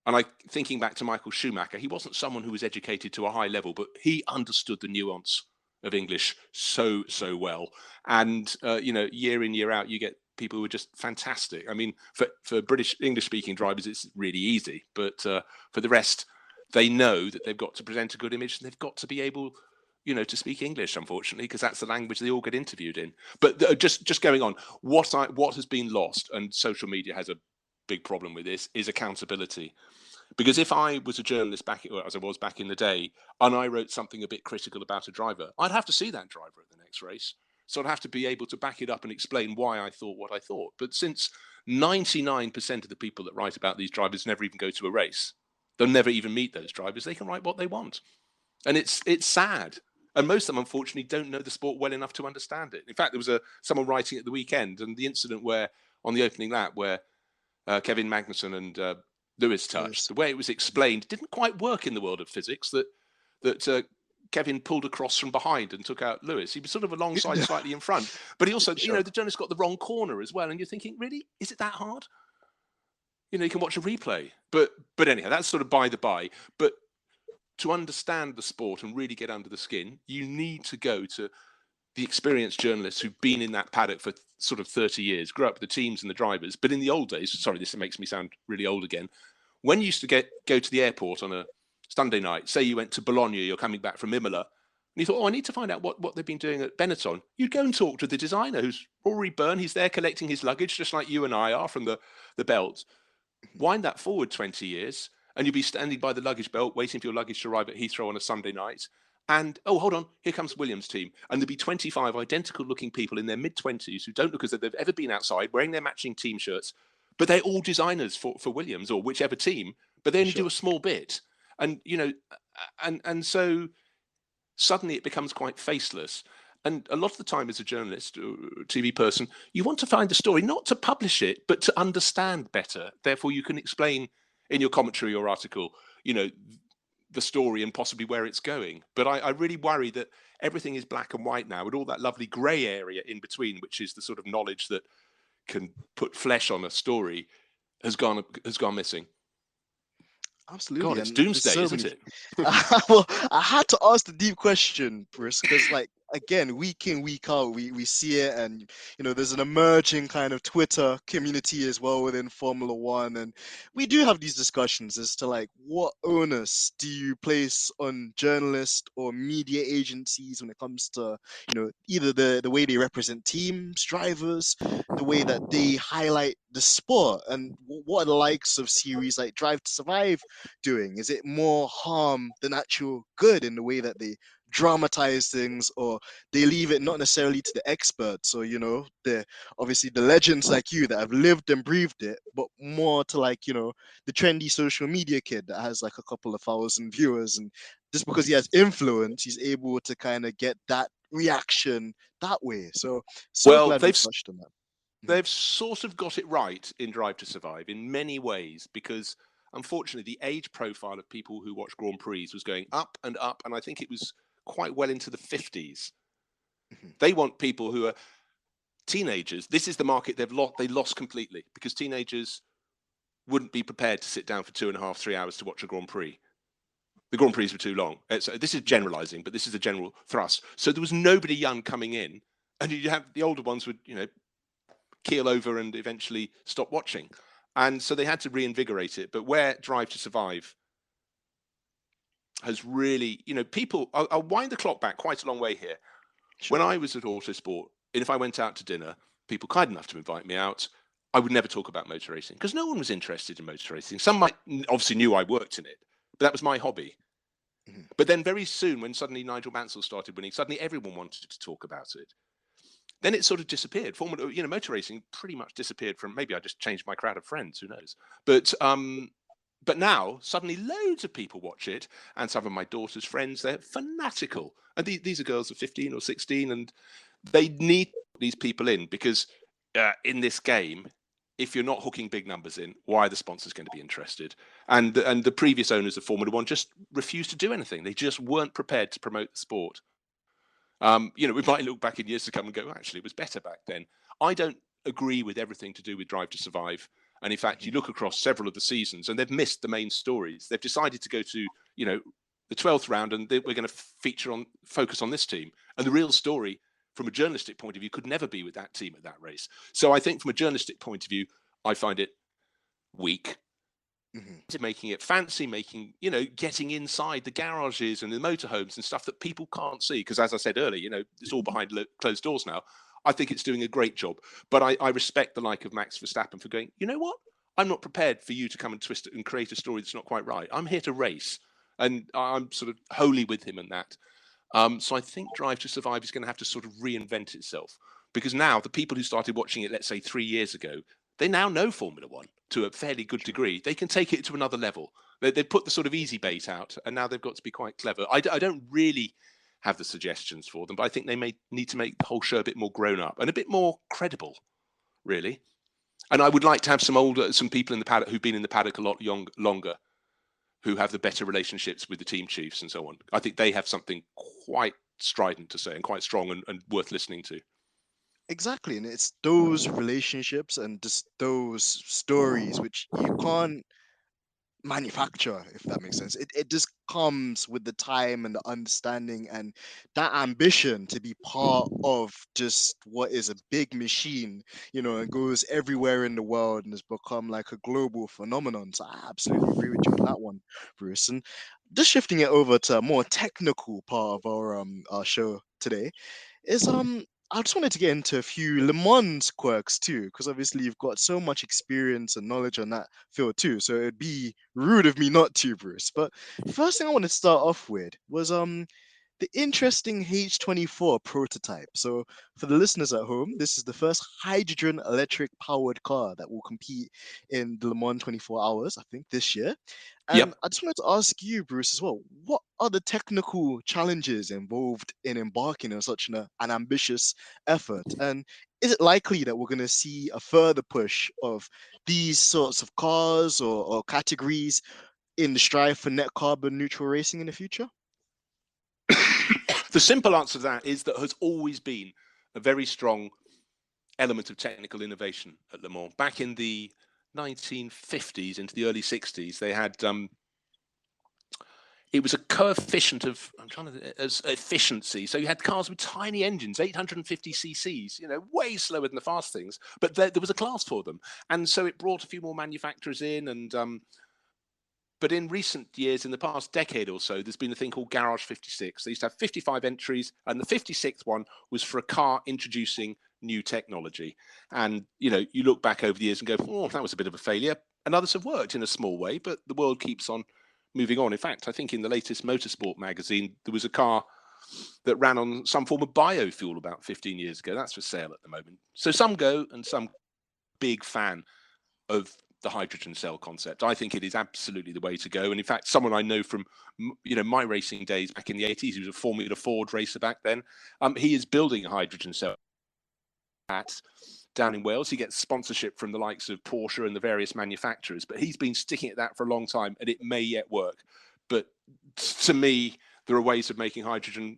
and thinking back to Michael Schumacher, he wasn't someone who was educated to a high level, but he understood the nuance of English so well. And year in, year out, you get people who are just fantastic. I mean, for British English speaking drivers, it's really easy, but for the rest, they know that they've got to present a good image and they've got to be able, to speak English, unfortunately, because that's the language they all get interviewed in. But just going on, what has been lost, and social media has a big problem with this, is accountability. Because if I was a journalist as I was back in the day, and I wrote something a bit critical about a driver, I'd have to see that driver at the next race. So I'd have to be able to back it up and explain why I thought what I thought. But since 99% of the people that write about these drivers never even go to a race, they'll never even meet those drivers, they can write what they want. And it's sad. And most of them, unfortunately, don't know the sport well enough to understand it. In fact, there was someone writing at the weekend, and the incident where, on the opening lap, where Kevin Magnussen and Lewis touched, the way it was explained didn't quite work in the world of physics, that Kevin pulled across from behind and took out Lewis. He was sort of alongside, slightly in front. But he also, the journalist got the wrong corner as well. And you're thinking, really? Is it that hard? You can watch a replay. But anyhow, that's sort of by the by. But to understand the sport and really get under the skin, you need to go to the experienced journalists who've been in that paddock for sort of 30 years, grew up with the teams and the drivers. But in the old days, sorry, this makes me sound really old again. When you used to go to the airport on a Sunday night, say you went to Bologna, you're coming back from Imola, and you thought, I need to find out what they've been doing at Benetton. You'd go and talk to the designer, who's Rory Byrne. He's there collecting his luggage, just like you and I are from the belt. Wind that forward 20 years, and you'll be standing by the luggage belt, waiting for your luggage to arrive at Heathrow on a Sunday night. And, oh, hold on, here comes Williams' team. And there'll be 25 identical-looking people in their mid-20s who don't look as though they've ever been outside, wearing their matching team shirts. But they're all designers for Williams or whichever team, but they only do a small bit. And, and so suddenly it becomes quite faceless. And a lot of the time as a journalist or TV person, you want to find a story, not to publish it, but to understand better. Therefore, you can explain in your commentary or article, the story and possibly where it's going. But I really worry that everything is black and white now, with all that lovely grey area in between, which is the sort of knowledge that can put flesh on a story, has gone missing. Absolutely. God, it's doomsday, isn't it? Well, I had to ask the deep question, Briss, because again, week in, week out, we see it, and there's an emerging kind of Twitter community as well within Formula One, and we do have these discussions as to what onus do you place on journalists or media agencies when it comes to either the way they represent teams, drivers, the way that they highlight the sport, and what are the likes of series like Drive to Survive doing? Is it more harm than actual good in the way that they dramatize things, or they leave it not necessarily to the experts or the obviously the legends like you that have lived and breathed it, but more to the trendy social media kid that has a couple of thousand viewers, and just because he has influence, he's able to kind of get that reaction that way. So glad they've touched on that. They've sort of got it right in Drive to Survive in many ways, because unfortunately the age profile of people who watch Grand Prix was going up and up, and I think it was quite well into the 50s. They want people who are teenagers. This is the market they lost completely, because teenagers wouldn't be prepared to sit down for 2.5, 3 hours to watch a Grand Prix. The Grand Prix were too long. So this is generalizing, but this is the general thrust. So there was nobody young coming in, and you have the older ones would, keel over and eventually stop watching. And so they had to reinvigorate it. But where Drive to Survive has really, people, I'll wind the clock back quite a long way here. Sure. When I was at Autosport, and if I went out to dinner, people kind enough to invite me out, I would never talk about motor racing, because no one was interested in motor racing. Some obviously knew I worked in it, but that was my hobby. But then very soon, when suddenly Nigel Mansell started winning, suddenly everyone wanted to talk about it. Then it sort of disappeared. Motor racing pretty much disappeared from, maybe I just changed my crowd of friends, who knows. But now suddenly loads of people watch it, and some of my daughter's friends, they're fanatical. And these are girls of 15 or 16, and they need these people in, because in this game, if you're not hooking big numbers in, why are the sponsors going to be interested? And the previous owners of Formula One just refused to do anything. They just weren't prepared to promote the sport. We might look back in years to come and go, actually, it was better back then. I don't agree with everything to do with Drive to Survive. And in fact, you look across several of the seasons and they've missed the main stories. They've decided to go to, the 12th round, and we're going to focus on this team. And the real story from a journalistic point of view could never be with that team at that race. So I think from a journalistic point of view, I find it weak. Making it fancy, getting inside the garages and the motorhomes and stuff that people can't see. Because as I said earlier, it's all behind closed doors now. I think it's doing a great job. But I respect the like of Max Verstappen for going, you know what? I'm not prepared for you to come and twist it and create a story that's not quite right. I'm here to race. And I'm sort of wholly with him in that. So I think Drive to Survive is going to have to sort of reinvent itself, because now the people who started watching it, let's say 3 years ago, they now know Formula One to a fairly good degree. They can take it to another level. They put the sort of easy bait out, and now they've got to be quite clever. I don't really have the suggestions for them, but I think they may need to make the whole show a bit more grown up and a bit more credible, really. And I would like to have some people in the paddock who've been in the paddock a lot longer, who have the better relationships with the team chiefs and so on. I think they have something quite strident to say and quite strong and worth listening to. Exactly, and it's those relationships and just those stories which you can't manufacture, if that makes sense. It just comes with the time and the understanding and that ambition to be part of just what is a big machine, and goes everywhere in the world and has become like a global phenomenon. So I absolutely agree with you on that one, Bruce. And just shifting it over to a more technical part of our show today is I just wanted to get into a few Le Mans quirks too, because obviously you've got so much experience and knowledge on that field too. So it'd be rude of me not to, Bruce. But first thing I want to start off with was the interesting H24 prototype. So for the listeners at home, this is the first hydrogen electric powered car that will compete in the Le Mans 24 hours, I think, this year. And Yep. I just wanted to ask you, Bruce, as well, what are the technical challenges involved in embarking on such an ambitious effort? And is it likely that we're going to see a further push of these sorts of cars or categories in the strive for net carbon neutral racing in the future? The simple answer to that is that has always been a very strong element of technical innovation at Le Mans. Back in the 1950s into the early 60s, they had it was a coefficient of efficiency. So you had cars with tiny engines, 850 cc's, way slower than the fast things, but there was a class for them, and so it brought a few more manufacturers in. And but in recent years, in the past decade or so, there's been a thing called Garage 56. They used to have 55 entries, and the 56th one was for a car introducing new technology. And you look back over the years and go, oh, that was a bit of a failure. And others have worked in a small way, but the world keeps on moving on. In fact, I think in the latest Motorsport magazine, there was a car that ran on some form of biofuel about 15 years ago. That's for sale at the moment. So some go, and some big fan of the hydrogen cell concept. I think it is absolutely the way to go. And in fact, someone I know from my racing days back in the 80s, he was a Formula Ford racer back then. He is building a hydrogen cell down in Wales. He gets sponsorship from the likes of Porsche and the various manufacturers, but he's been sticking at that for a long time, and it may yet work. But to me, there are ways of making hydrogen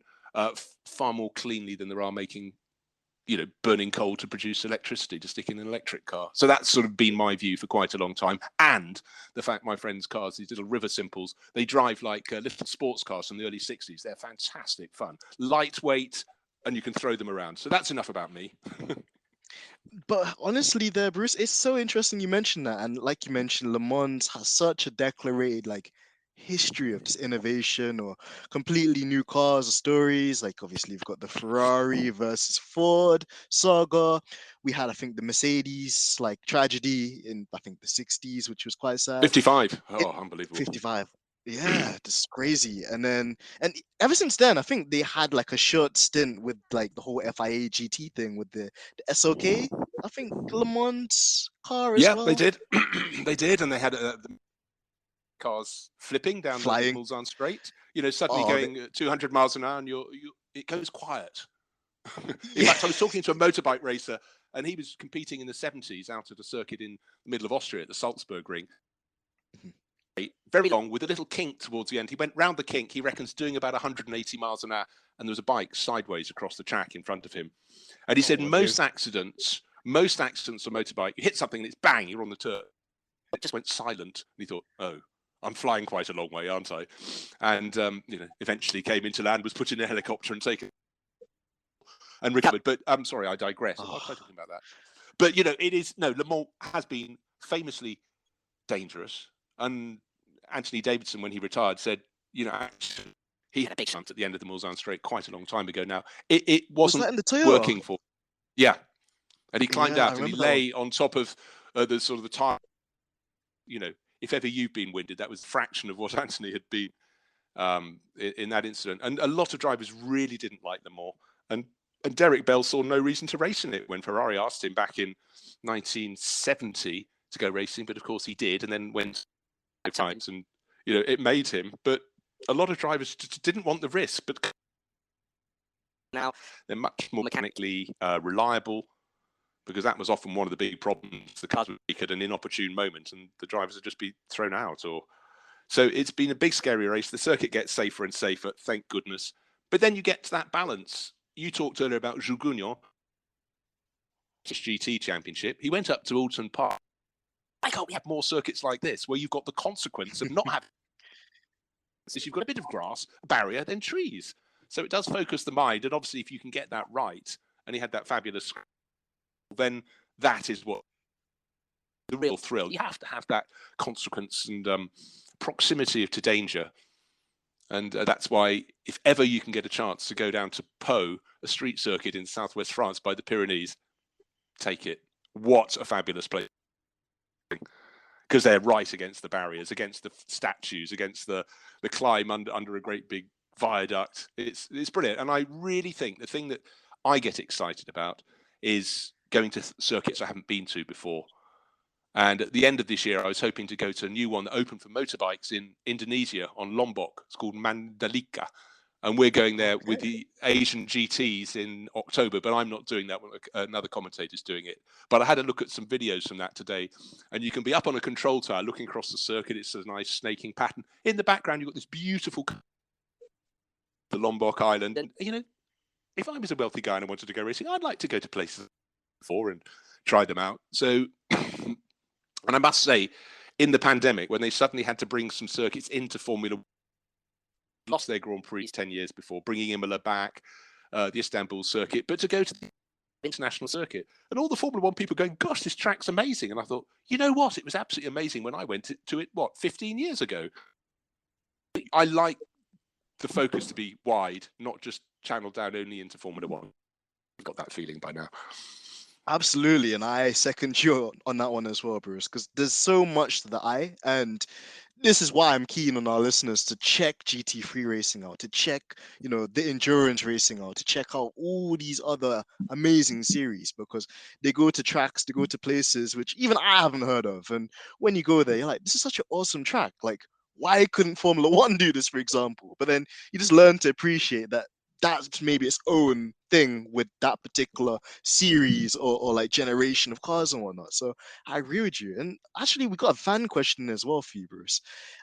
far more cleanly than there are making burning coal to produce electricity to stick in an electric car. So that's sort of been my view for quite a long time. And the fact my friends' cars, these little River Simples, they drive like little sports cars from the early 60s. They're fantastic fun, lightweight, and you can throw them around. So that's enough about me. But honestly, there, Bruce, it's so interesting you mentioned that. And like you mentioned, Le Mans has such a declarated history of just innovation or completely new cars or stories. Like obviously we've got the Ferrari versus Ford saga. We had, I think, the Mercedes tragedy in, I think, the 60s, which was quite sad. 55. Oh, unbelievable. 55. Yeah, just crazy. And ever since then, I think they had a short stint with the whole FIA GT thing with the SOK. I think Le Mans car as Yeah, well. they did. They did, and they had the cars flipping down the Flying. Mulsanne Straight. Suddenly going 200 miles an hour, and it goes quiet. In fact, I was talking to a motorbike racer, and he was competing in the 70s out at a circuit in the middle of Austria at the Salzburg Ring. Very long, with a little kink towards the end. He went round the kink, he reckons, doing about 180 miles an hour, and there was a bike sideways across the track in front of him. And he said most accidents on motorbike, you hit something and it's bang, you're on the turf. It just went silent. And he thought, oh, I'm flying quite a long way, aren't I? And eventually came into land, was put in a helicopter and taken and recovered. But I'm sorry, I digress. I'm not talking about that. But it is Le Mans has been famously dangerous. And Anthony Davidson, when he retired, said, he had a big stunt at the end of the Mulsanne Straight quite a long time ago now. It wasn't working for. Yeah. And he climbed out and he lay on top of the sort of the tire. If ever you've been winded, that was a fraction of what Anthony had been. in that incident. And a lot of drivers really didn't like them more. And Derek Bell saw no reason to race in it when Ferrari asked him back in 1970 to go racing. But of course he did, and then went 5 times, and it made him. But a lot of drivers didn't want the risk. But now they're much more mechanically reliable, because that was often one of the big problems. The cars would peak at an inopportune moment, and the drivers would just be thrown out. So it's been a big, scary race. The circuit gets safer and safer, thank goodness. But then you get to that balance. You talked earlier about Jougunian, GT Championship. He went up to Alton Park. Why can't we have more circuits like this, where you've got the consequence of not having you've got a bit of grass, a barrier, then trees. So it does focus the mind. And obviously, if you can get that right, and he had that fabulous, then that is what the real thrill. You have to have that consequence and proximity to danger. And that's why, if ever you can get a chance to go down to Pau, a street circuit in southwest France by the Pyrenees, take it. What a fabulous place. Because they're right against the barriers, against the statues, against the climb under a great big viaduct. It's brilliant. And I really think the thing that I get excited about is going to circuits I haven't been to before. And at the end of this year, I was hoping to go to a new one that opened for motorbikes in Indonesia on Lombok. It's called Mandalika. And we're going there with the Asian GTs in October, but I'm not doing that one. Another commentator's doing it. But I had a look at some videos from that today, and you can be up on a control tower looking across the circuit. It's a nice snaking pattern. In the background, you've got this beautiful the Lombok Island. And, if I was a wealthy guy and I wanted to go racing, I'd like to go to places before and try them out. So, and I must say, in the pandemic, when they suddenly had to bring some circuits into Formula 1, lost their Grand Prix 10 years before, bringing Imola back, the Istanbul circuit, but to go to the international circuit. And all the Formula 1 people going, gosh, this track's amazing. And I thought, you know what? It was absolutely amazing when I went to it, 15 years ago? I like the focus to be wide, not just channeled down only into Formula 1. I've got that feeling by now. Absolutely, and I second you on that one as well, Bruce, because there's so much to the eye, and this is why I'm keen on our listeners to check GT3 racing out, to check, the endurance racing out, to check out all these other amazing series, because they go to tracks, they go to places which even I haven't heard of, and when you go there, you're like, this is such an awesome track, like, why couldn't Formula 1 do this, for example? But then you just learn to appreciate that that's maybe its own thing with that particular series or like generation of cars and whatnot. So I agree with you. And actually, we got a fan question as well for you, Bruce.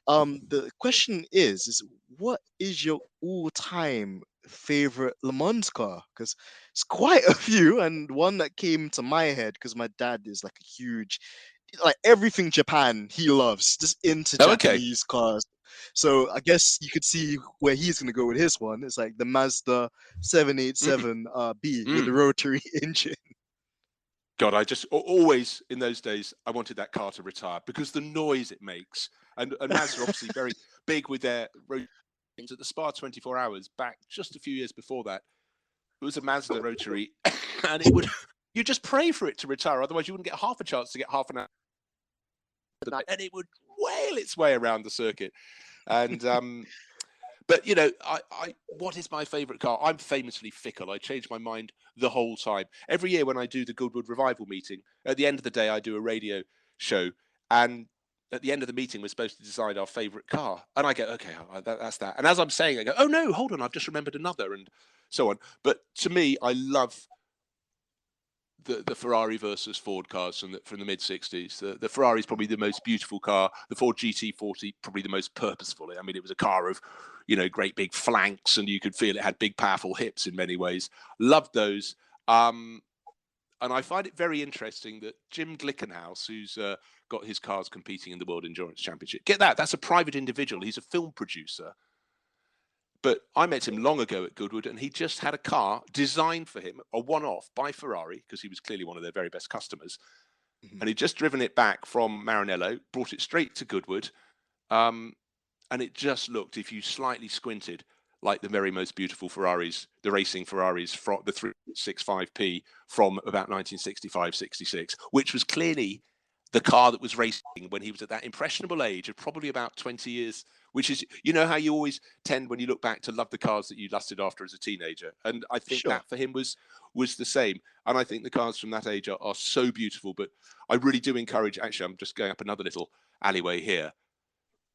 The question is what is your all-time favorite Le Mans car? Because it's quite a few, and one that came to my head because my dad is like a huge, like everything Japan he loves, just into Japanese cars. So I guess you could see where he's going to go with his one. It's like the Mazda 787B with the rotary engine. God, I just always in those days I wanted that car to retire because the noise it makes. And Mazda obviously very big with their rotary engines. At the Spa 24 Hours back just a few years before that, it was a Mazda rotary, and you just pray for it to retire, otherwise you wouldn't get half a chance to get half an hour. And it would wail its way around the circuit. And but what is my favorite car? I'm famously fickle. I change my mind the whole time. Every year when I do the Goodwood Revival meeting, at the end of the day I do a radio show, and at the end of the meeting we're supposed to decide our favorite car, and I go, okay, that's that. And as I'm saying, I go, oh no, hold on, I've just remembered another, and so on. But to me, I love the Ferrari versus Ford cars from the mid-60s. The Ferrari is probably the most beautiful car. The Ford GT40, probably the most purposeful. I mean, it was a car of, great big flanks, and you could feel it had big, powerful hips in many ways. Loved those. And I find it very interesting that Jim Glickenhaus, who's got his cars competing in the World Endurance Championship, get that, that's a private individual. He's a film producer. But I met him long ago at Goodwood, and he just had a car designed for him, a one-off by Ferrari, because he was clearly one of their very best customers. Mm-hmm. And he'd just driven it back from Maranello, brought it straight to Goodwood. And it just looked, if you slightly squinted, like the very most beautiful Ferraris, the racing Ferraris, from the 365P from about 1965, 66, which was clearly the car that was racing when he was at that impressionable age of probably about 20 years, which is, you know, how you always tend, when you look back, to love the cars that you lusted after as a teenager. And I think Sure. that for him was the same. And I think the cars from that age are so beautiful. But I really do encourage, actually, I'm just going up another little alleyway here.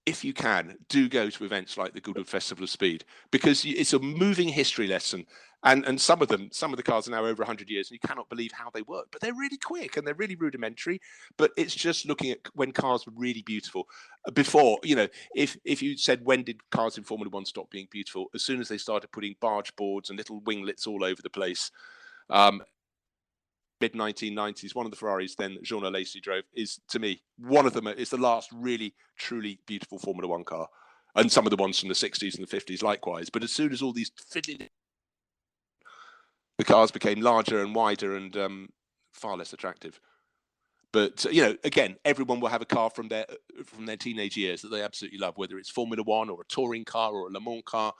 If you can, do go to events like the Goodwood Festival of Speed, because it's a moving history lesson. And some of the cars are now over 100 years, and you cannot believe how they work. But they're really quick and they're really rudimentary. But it's just looking at when cars were really beautiful. Before, you know, if you said, when did cars in Formula One stop being beautiful? As soon as they started putting barge boards and little winglets all over the place. Mid 1990s, one of the Ferraris then that Jean Alesi drove is, to me, one of them is the last really truly beautiful Formula One car, and some of the ones from the 60s and the 50s likewise. But as soon as all these fitted, the cars became larger and wider and far less attractive. But you know, again, everyone will have a car from their teenage years that they absolutely love, whether it's Formula One or a touring car or a Le Mans car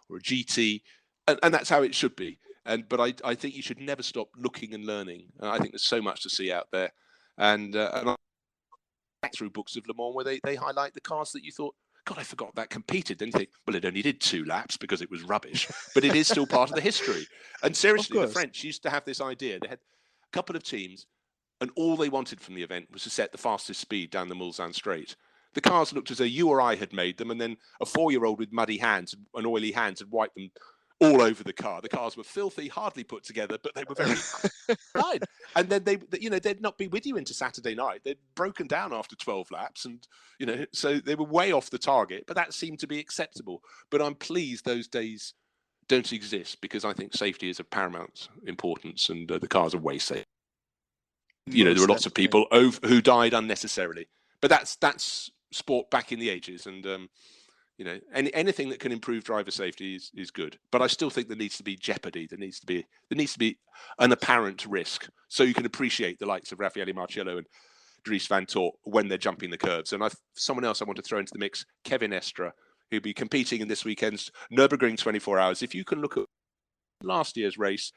or a GT, and that's how it should be. But I think you should never stop looking and learning. I think there's so much to see out there, and I through books of Le Mans where they highlight the cars that you thought, God, I forgot that competed. Then you think, well, it only did 2 laps because it was rubbish, but it is still part of the history. And seriously, the French used to have this idea. They had a couple of teams, and all they wanted from the event was to set the fastest speed down the Mulsanne Straight. The cars looked as though you or I had made them, and then a 4-year-old with muddy hands and oily hands had wiped them all over the car. The cars were filthy, hardly put together, but they were very fine. And then they'd not be with you into Saturday night. They'd broken down after 12 laps, and so they were way off the target. But that seemed to be acceptable. But I'm pleased those days don't exist, because I think safety is of paramount importance, and the cars are way safe. There were lots of people who died unnecessarily, but that's sport back in the ages, and anything that can improve driver safety is good. But I still think there needs to be jeopardy. There needs to be an apparent risk, so you can appreciate the likes of Raffaele Marciello and Dries Van Toort when they're jumping the curves. And someone else I want to throw into the mix, Kevin Estre, who'll be competing in this weekend's Nürburgring 24 Hours. If you can look at last year's race,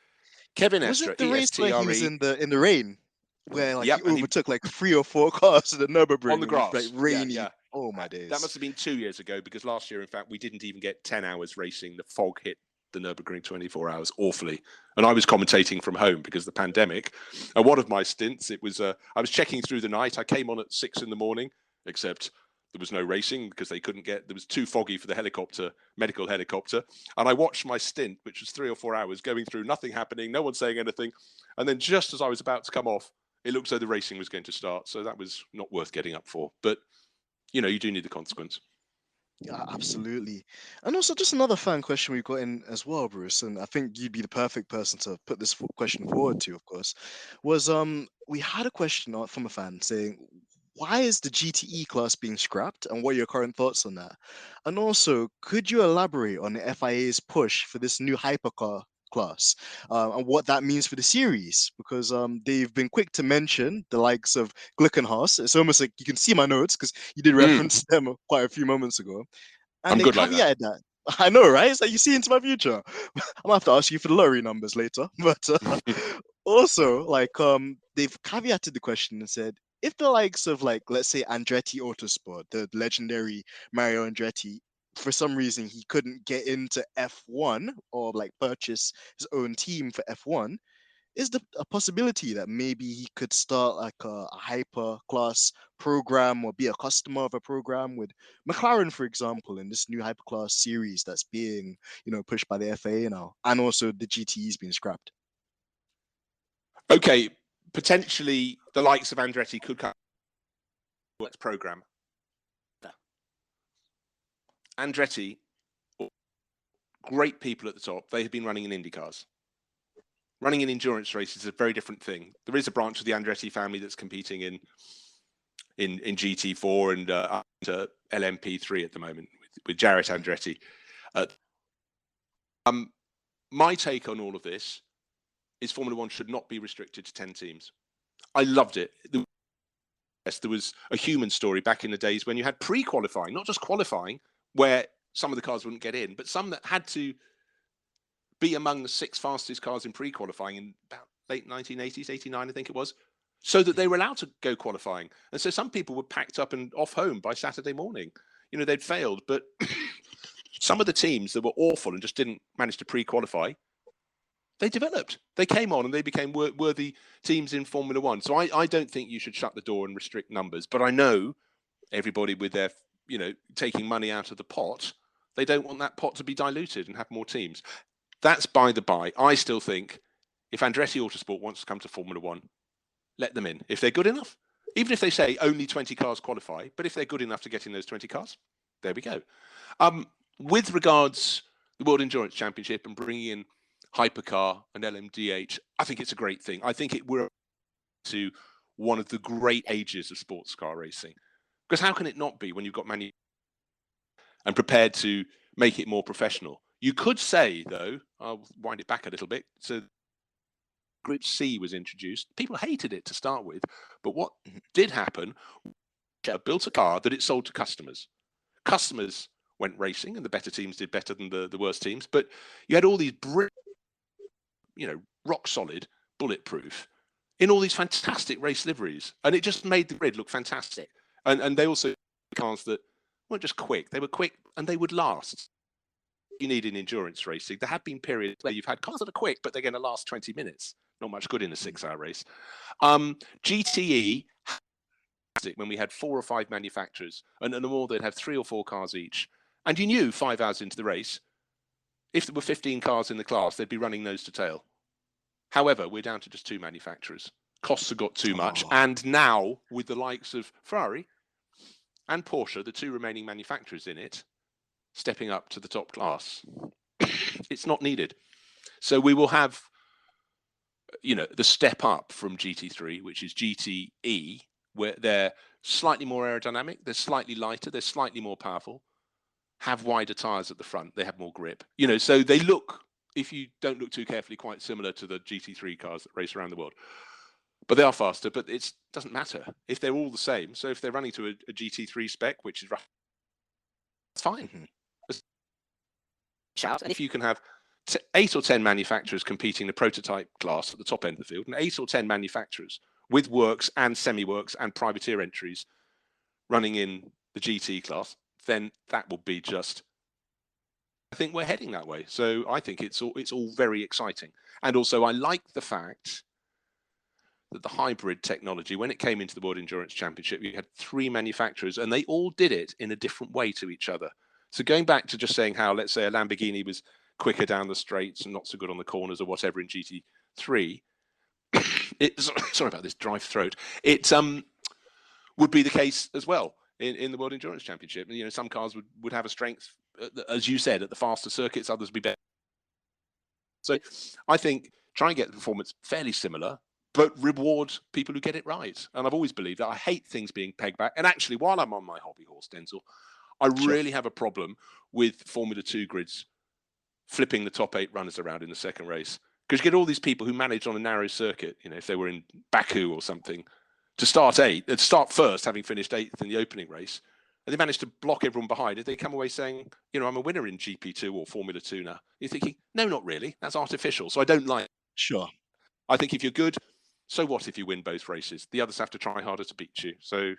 Kevin Estre, was it the race where he was in the rain, where he overtook 3 or 4 cars to the Nürburgring on the grass, like rainy. Yeah. Oh my days! That must have been 2 years ago, because last year, in fact, we didn't even get 10 hours racing. The fog hit the Nürburgring 24 Hours awfully, and I was commentating from home because of the pandemic. And one of my stints, it was I was checking through the night. I came on at 6 a.m, except there was no racing because there was too foggy for the medical helicopter. And I watched my stint, which was 3 or 4 hours, going through, nothing happening, no one saying anything. And then just as I was about to come off, it looked as though the racing was going to start. So that was not worth getting up for. But you do need the consequence. Yeah, absolutely. And also, just another fan question we've got in as well, Bruce, and I think you'd be the perfect person to put this question forward to, of course, was we had a question from a fan saying, why is the GTE class being scrapped, and what are your current thoughts on that? And also, could you elaborate on the FIA's push for this new hypercar class and what that means for the series? Because they've been quick to mention the likes of Glickenhaus. It's almost like you can see my notes because you did reference them quite a few moments ago. And I'm they good like that. that. I know, right? It's like you see into my future. I'm gonna have to ask you for the lorry numbers later. But also, they've caveated the question and said, if the likes of let's say Andretti Autosport, the legendary Mario Andretti, for some reason he couldn't get into F1 or purchase his own team for F1, is there a possibility that maybe he could start a hyper class program or be a customer of a program with McLaren, for example, in this new hyperclass series that's being pushed by the FAA now, and also the GTE's being scrapped? Okay, potentially the likes of Andretti could come to its program. Andretti, great people at the top. They have been running in IndyCars. Running in endurance races is a very different thing. There is a branch of the Andretti family that's competing in GT4 and up to LMP3 at the moment with Jarrett Andretti. My take on all of this is Formula One should not be restricted to 10 teams. I loved it. There was a human story back in the days when you had pre-qualifying, not just qualifying, where some of the cars wouldn't get in, but some that had to be among the 6 fastest cars in pre-qualifying in about late 1980s, 89, I think it was, so that they were allowed to go qualifying. And so some people were packed up and off home by Saturday morning. you know, they'd failed. But some of the teams that were awful and just didn't manage to pre-qualify, they developed. They came on and they became worthy teams in Formula One. So I don't think you should shut the door and restrict numbers. But I know everybody with their, you know, taking money out of the pot, they don't want that pot to be diluted and have more teams. That's by the by. I still think if Andretti Autosport wants to come to Formula One, let them in. If they're good enough, even if they say only 20 cars qualify, but if they're good enough to get in those 20 cars, there we go. With regards the World Endurance Championship and bringing in Hypercar and LMDH, I think it's a great thing. I think we're to one of the great ages of sports car racing. Because how can it not be when you've got and prepared to make it more professional? You could say, though, I'll wind it back a little bit. So Group C was introduced. People hated it to start with. But what did happen, built a car that it sold to customers. Customers went racing and the better teams did better than the worst teams. But you had all these, you know, rock solid, bulletproof, in all these fantastic race liveries. And it just made the grid look fantastic. And they also cars that weren't just quick. They were quick and they would last. You need in endurance racing. There have been periods where you've had cars that are quick, but they're going to last 20 minutes. Not much good in a 6-hour race. GTE, when we had 4 or 5 manufacturers, and the more they'd have 3 or 4 cars each. And you knew 5 hours into the race, if there were 15 cars in the class, they'd be running nose to tail. However, we're down to just 2 manufacturers. Costs have got too much. And now, with the likes of Ferrari and Porsche, the 2 remaining manufacturers in it, stepping up to the top class, it's not needed. So we will have, you know, the step up from GT3, which is GTE, where they're slightly more aerodynamic, they're slightly lighter, they're slightly more powerful, have wider tyres at the front, they have more grip. You know, so they look, if you don't look too carefully, quite similar to the GT3 cars that race around the world. But they are faster, but it doesn't matter if they're all the same. So if they're running to a GT3 spec, which is rough, it's fine. Shout. And if you can have 8 or 10 manufacturers competing in the prototype class at the top end of the field, and 8 or 10 manufacturers with works and semi-works and privateer entries running in the GT class, then that will be just, I think we're heading that way. So I think it's all very exciting. And also I like the fact that the hybrid technology, when it came into the World Endurance Championship, you had 3 manufacturers and they all did it in a different way to each other. So going back to just saying how, let's say a Lamborghini was quicker down the straights and not so good on the corners or whatever in GT3, sorry about this dry throat, it would be the case as well in the World Endurance Championship. And, you know, some cars would have a strength, as you said, at the faster circuits, others would be better. So I think try and get the performance fairly similar, but reward people who get it right. And I've always believed that. I hate things being pegged back. And actually, while I'm on my hobby horse, Denzel, I really have a problem with Formula 2 grids flipping the top 8 runners around in the second race. Because you get all these people who manage on a narrow circuit, you know, if they were in Baku or something, to start first, having finished 8th in the opening race, and they manage to block everyone behind it. They come away saying, you know, I'm a winner in GP2 or Formula 2 now. You're thinking, no, not really. That's artificial. So I don't like it. Sure. I think if you're good, so what if you win both races? The others have to try harder to beat you. So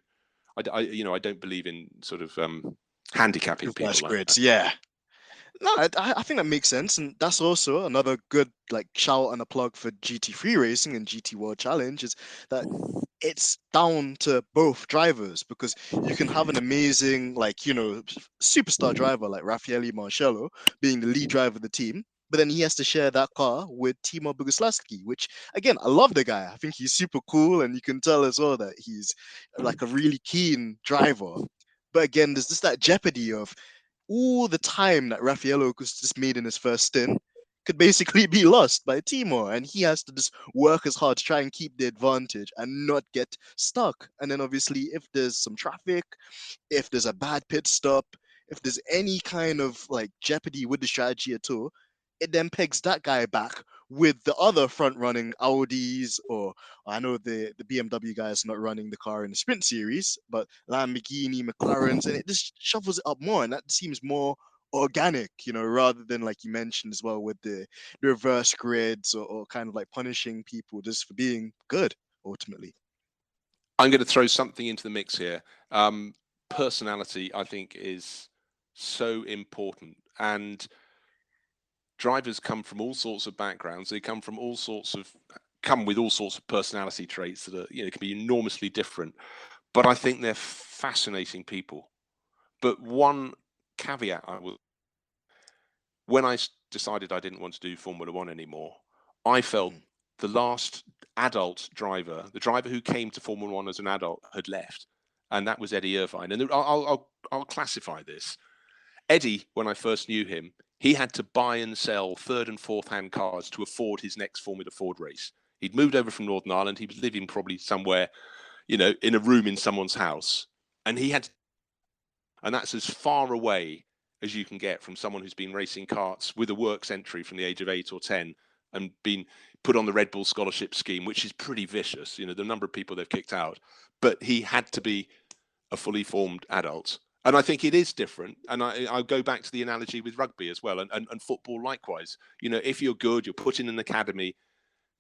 I don't believe in sort of handicapping people like grids. that. Yeah. No, I think that makes sense, and that's also another good like shout and a plug for GT3 racing and GT World Challenge is that it's down to both drivers, because you can have an amazing, like, you know, superstar driver like Raffaele Marcello being the lead driver of the team, but then he has to share that car with Timo Boguslavski, which, again, I love the guy. I think he's super cool, and you can tell as well that he's like a really keen driver. But again, there's just that jeopardy of all the time that Raffaello just made in his first stint could basically be lost by Timo, and he has to just work as hard to try and keep the advantage and not get stuck. And then obviously, if there's some traffic, if there's a bad pit stop, if there's any kind of like jeopardy with the strategy at all, it then pegs that guy back with the other front-running Audis, or I know the BMW guys not running the car in the sprint series, but Lamborghini, McLarens, and it just shuffles it up more, and that seems more organic, you know, rather than, like you mentioned as well, with the reverse grids or kind of like punishing people just for being good, ultimately. I'm going to throw something into the mix here. personality, I think, is so important. And drivers come from all sorts of backgrounds. They come with all sorts of personality traits that are, can be enormously different. But I think they're fascinating people. But one caveat when I decided I didn't want to do Formula One anymore, I felt the last adult driver, the driver who came to Formula One as an adult, had left, and that was Eddie Irvine. And I'll classify this. Eddie, when I first knew him, he had to buy and sell third and fourth hand cars to afford his next Formula Ford race. He'd moved over from Northern Ireland. He was living probably somewhere, in a room in someone's house, and and that's as far away as you can get from someone who's been racing karts with a works entry from the age of 8 or 10 and been put on the Red Bull scholarship scheme, which is pretty vicious, the number of people they've kicked out. But he had to be a fully formed adult. And I think it is different. And I'll go back to the analogy with rugby as well, and football likewise. If you're good, you're put in an academy,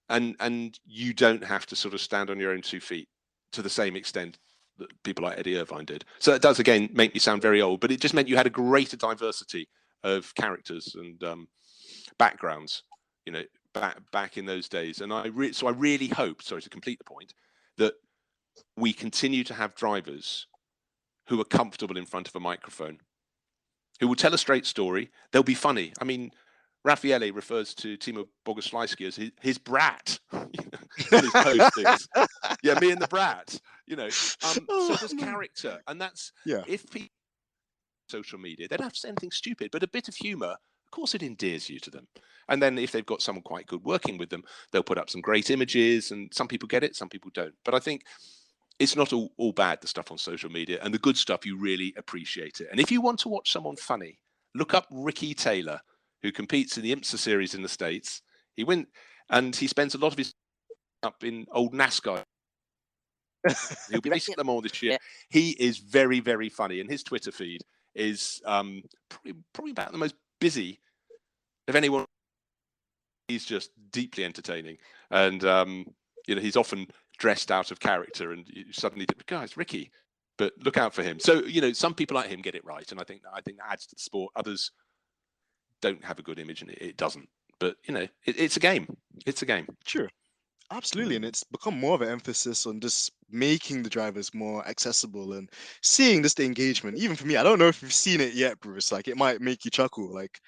and you don't have to sort of stand on your own 2 feet to the same extent that people like Eddie Irvine did. So it does, again, make me sound very old, but it just meant you had a greater diversity of characters and backgrounds, back in those days. And I really hope, sorry to complete the point, that we continue to have drivers who are comfortable in front of a microphone, who will tell a straight story. They'll be funny. I mean, Raffaele refers to Timo Bogoslawski as his brat on his postings. Yeah, me and the brat. So there's character, and that's if people social media, they don't have to say anything stupid, but a bit of humour, of course, it endears you to them. And then if they've got someone quite good working with them, they'll put up some great images, and some people get it, some people don't. But I think it's not all bad, the stuff on social media, and the good stuff, you really appreciate it. And if you want to watch someone funny, look up Ricky Taylor, who competes in the IMSA series in the States. He went, and he spends a lot of his up in old NASCAR. He'll be racing them all this year. He is very, very funny, and his Twitter feed is probably about the most busy of anyone. He's just deeply entertaining, and he's often dressed out of character, and you suddenly think, guys, Ricky. But look out for him. So some people like him get it right, and I think that adds to the sport. Others don't have a good image, and it doesn't. But it's a game. It's a game. Sure. Absolutely, and it's become more of an emphasis on just making the drivers more accessible and seeing just the engagement. Even for me, I don't know if you've seen it yet, Bruce. Like, it might make you chuckle. Like,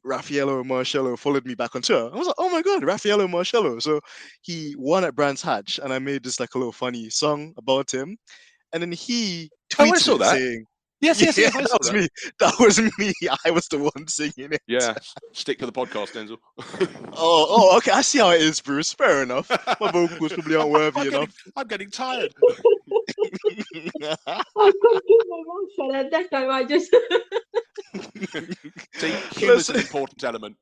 Raffaello Marcello followed me back on Twitter. I was like, oh my god, Raffaello Marcello. So he won at Brands Hatch, and I made this like a little funny song about him. And then he tweeted saying, Yes, that was me. That was me. I was the one singing it. Yeah, stick to the podcast, Denzel. Oh, okay. I see how it is, Bruce. Fair enough. My vocals probably aren't worthy enough. I'm getting tired. I couldn't keep my mouth shut at that time. I just. See, humour's an important element.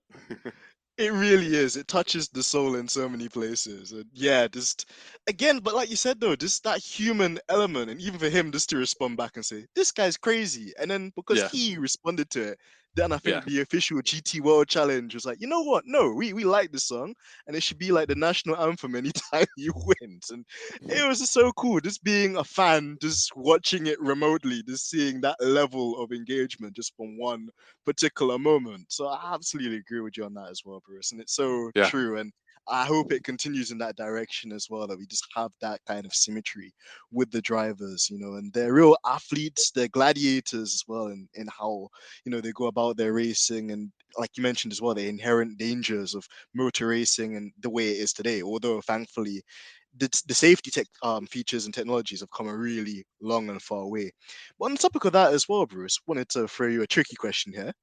It really is. It touches the soul in so many places. And yeah, just again, but like you said though, just that human element, and even for him just to respond back and say, this guy's crazy. And then because he responded to it, then I think the official GT World Challenge was like, you know what? No, we like this song, and it should be like the national anthem anytime you win. And it was just so cool, just being a fan, just watching it remotely, just seeing that level of engagement just from one particular moment. So I absolutely agree with you on that as well, Bruce. And it's so true. And I hope it continues in that direction as well, that we just have that kind of symmetry with the drivers, and they're real athletes, they're gladiators as well, in how, they go about their racing. And like you mentioned as well, the inherent dangers of motor racing and the way it is today, although thankfully the safety features and technologies have come a really long and far way. But on the topic of that as well, Bruce, wanted to throw you a tricky question here.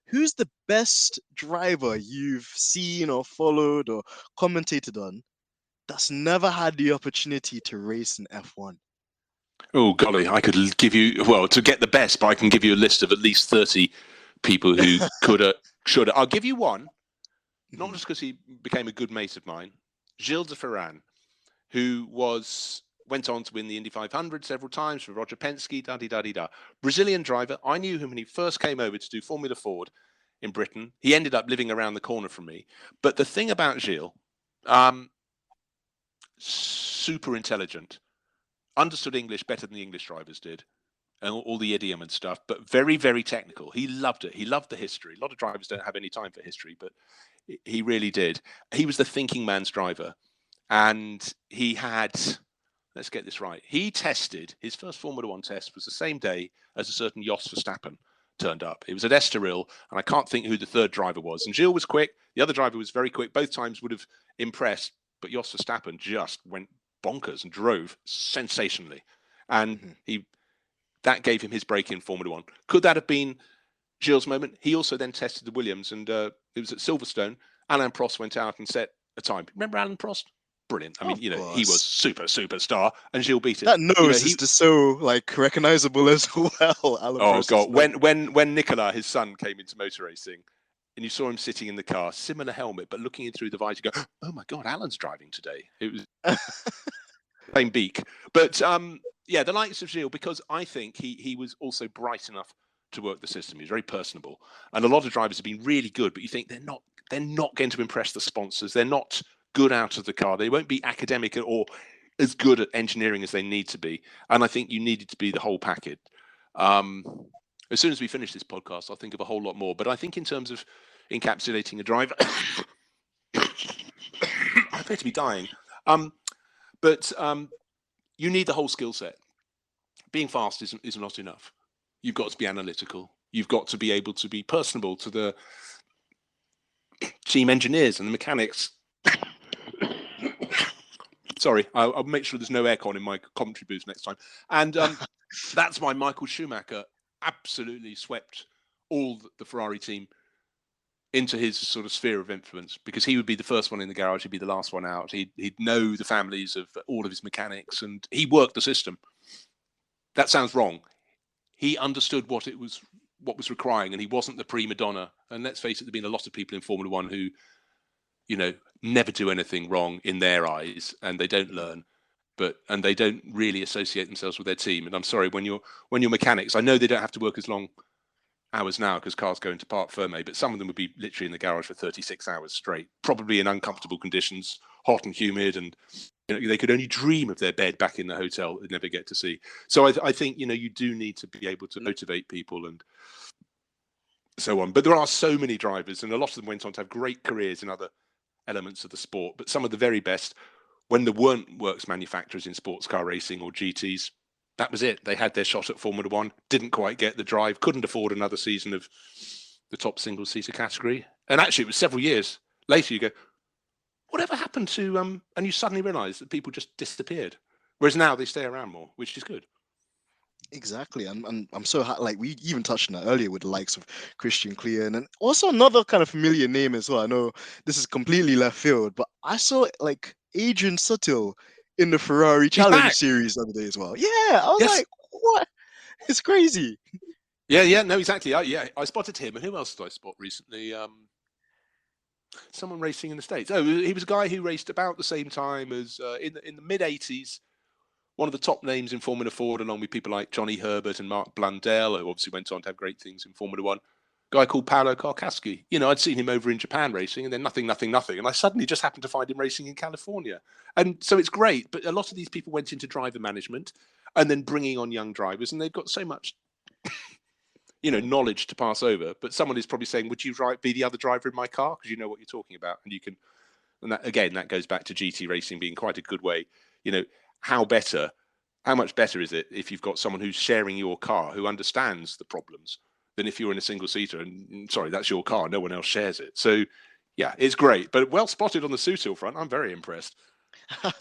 Who's the best driver you've seen or followed or commentated on that's never had the opportunity to race in F1? Oh, golly, I could give you, to get the best, but I can give you a list of at least 30 people who could have, should have. I'll give you one, not just because he became a good mate of mine, Gilles de Ferran, who went on to win the Indy 500 several times for Roger Penske, da-di-da-di-da. Brazilian driver. I knew him when he first came over to do Formula Ford in Britain. He ended up living around the corner from me. But the thing about Gilles, super intelligent, understood English better than the English drivers did, and all the idiom and stuff, but very, very technical. He loved it. He loved the history. A lot of drivers don't have any time for history, but he really did. He was the thinking man's driver. And he had, let's get this right, he tested, his first Formula One test was the same day as a certain Jos Verstappen turned up. It was at Estoril, and I can't think who the third driver was. And Gilles was quick. The other driver was very quick. Both times would have impressed, but Jos Verstappen just went bonkers and drove sensationally. And that gave him his break in Formula One. Could that have been Gilles' moment? He also then tested the Williams, and it was at Silverstone. Alain Prost went out and set a time. Remember Alain Prost? Brilliant. I mean, you know, he was superstar, and Gilles beat it. That nose is just so like recognizable as well. Alain Prost God, when Nicolas, his son, came into motor racing, and you saw him sitting in the car, similar helmet, but looking in through the visor, you go, "Oh my God, Alan's driving today." It was same beak, but yeah, the likes of Gilles, because I think he was also bright enough to work the system. He was very personable, and a lot of drivers have been really good, but you think they're not going to impress the sponsors. They're not good out of the car. They won't be academic or as good at engineering as they need to be. And I think you needed to be the whole package. As soon as we finish this podcast, I'll think of a whole lot more. But I think in terms of encapsulating a driver, I appear to be dying. But you need the whole skill set. Being fast is not enough. You've got to be analytical. You've got to be able to be personable to the team engineers and the mechanics. Sorry, I'll make sure there's no aircon in my commentary booth next time. And that's why Michael Schumacher absolutely swept all the Ferrari team into his sort of sphere of influence, because he would be the first one in the garage, he'd be the last one out. He'd know the families of all of his mechanics, and he worked the system. That sounds wrong. He understood what was requiring, and he wasn't the prima donna. And let's face it, there've been a lot of people in Formula One who, you know, never do anything wrong in their eyes, and they don't learn, and they don't really associate themselves with their team. And I'm sorry, when you're mechanics, I know they don't have to work as long hours now because cars go into parc fermé, but some of them would be literally in the garage for 36 hours straight, probably in uncomfortable conditions, hot and humid, and you know, they could only dream of their bed back in the hotel they'd never get to see. So I think, you know, you do need to be able to motivate people and so on. But there are so many drivers, and a lot of them went on to have great careers in other elements of the sport. But some of the very best, when there weren't works manufacturers in sports car racing or GTs, that was it. They had their shot at Formula One, didn't quite get the drive, couldn't afford another season of the top single-seater category. And actually, it was several years later, you go, whatever happened to... and you suddenly realise that people just disappeared. Whereas now they stay around more, which is good. Exactly, and I'm so like we even touched on that earlier with the likes of Christian Klein, and also another kind of familiar name as well. I know this is completely left field, but I saw like Adrian Sutil in the Ferrari Challenge Series the other day as well. Yeah, I was like, what? It's crazy. Yeah, no, exactly. I spotted him, and who else did I spot recently? Someone racing in the States. Oh, he was a guy who raced about the same time as in the mid '80s. One of the top names in Formula Ford, along with people like Johnny Herbert and Mark Blundell, who obviously went on to have great things in Formula One. A guy called Paolo Karkaski. You know, I'd seen him over in Japan racing, and then nothing. And I suddenly just happened to find him racing in California. And so it's great. But a lot of these people went into driver management and then bringing on young drivers, and they've got so much, you know, knowledge to pass over. But someone is probably saying, would you be the other driver in my car? Because you know what you're talking about. And you can, and that, again, that goes back to GT racing being quite a good way. You know, how much better is it if you've got someone who's sharing your car, who understands the problems, than if you're in a single seater and sorry, that's your car, no one else shares it. So yeah, it's great, but well spotted on the Sutil front. I'm very impressed.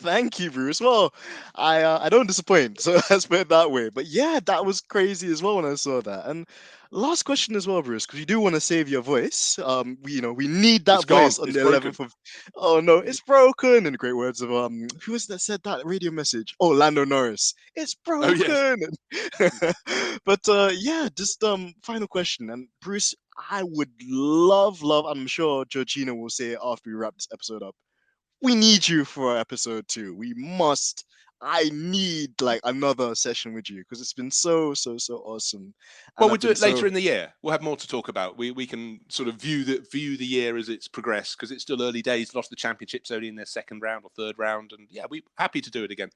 Thank you, Bruce. Well, I don't disappoint, so let's put it that way. But yeah, that was crazy as well when I saw that. And last question as well, Bruce, because you do want to save your voice. We need that voice on the 11th of. Oh no, it's broken. In the great words of who was that said that radio message? Oh, Lando Norris. It's broken. Oh, yes. But yeah, just final question. And Bruce, I would love. I'm sure Georgina will say it after we wrap this episode up. We need you for episode 2. I need like another session with you because it's been so awesome. Well, we'll do it later in the year. We'll have more to talk about. We can sort of view the year as it's progressed, because it's still early days. A lot of the championships only in their second round or third round, and yeah, we're happy to do it again.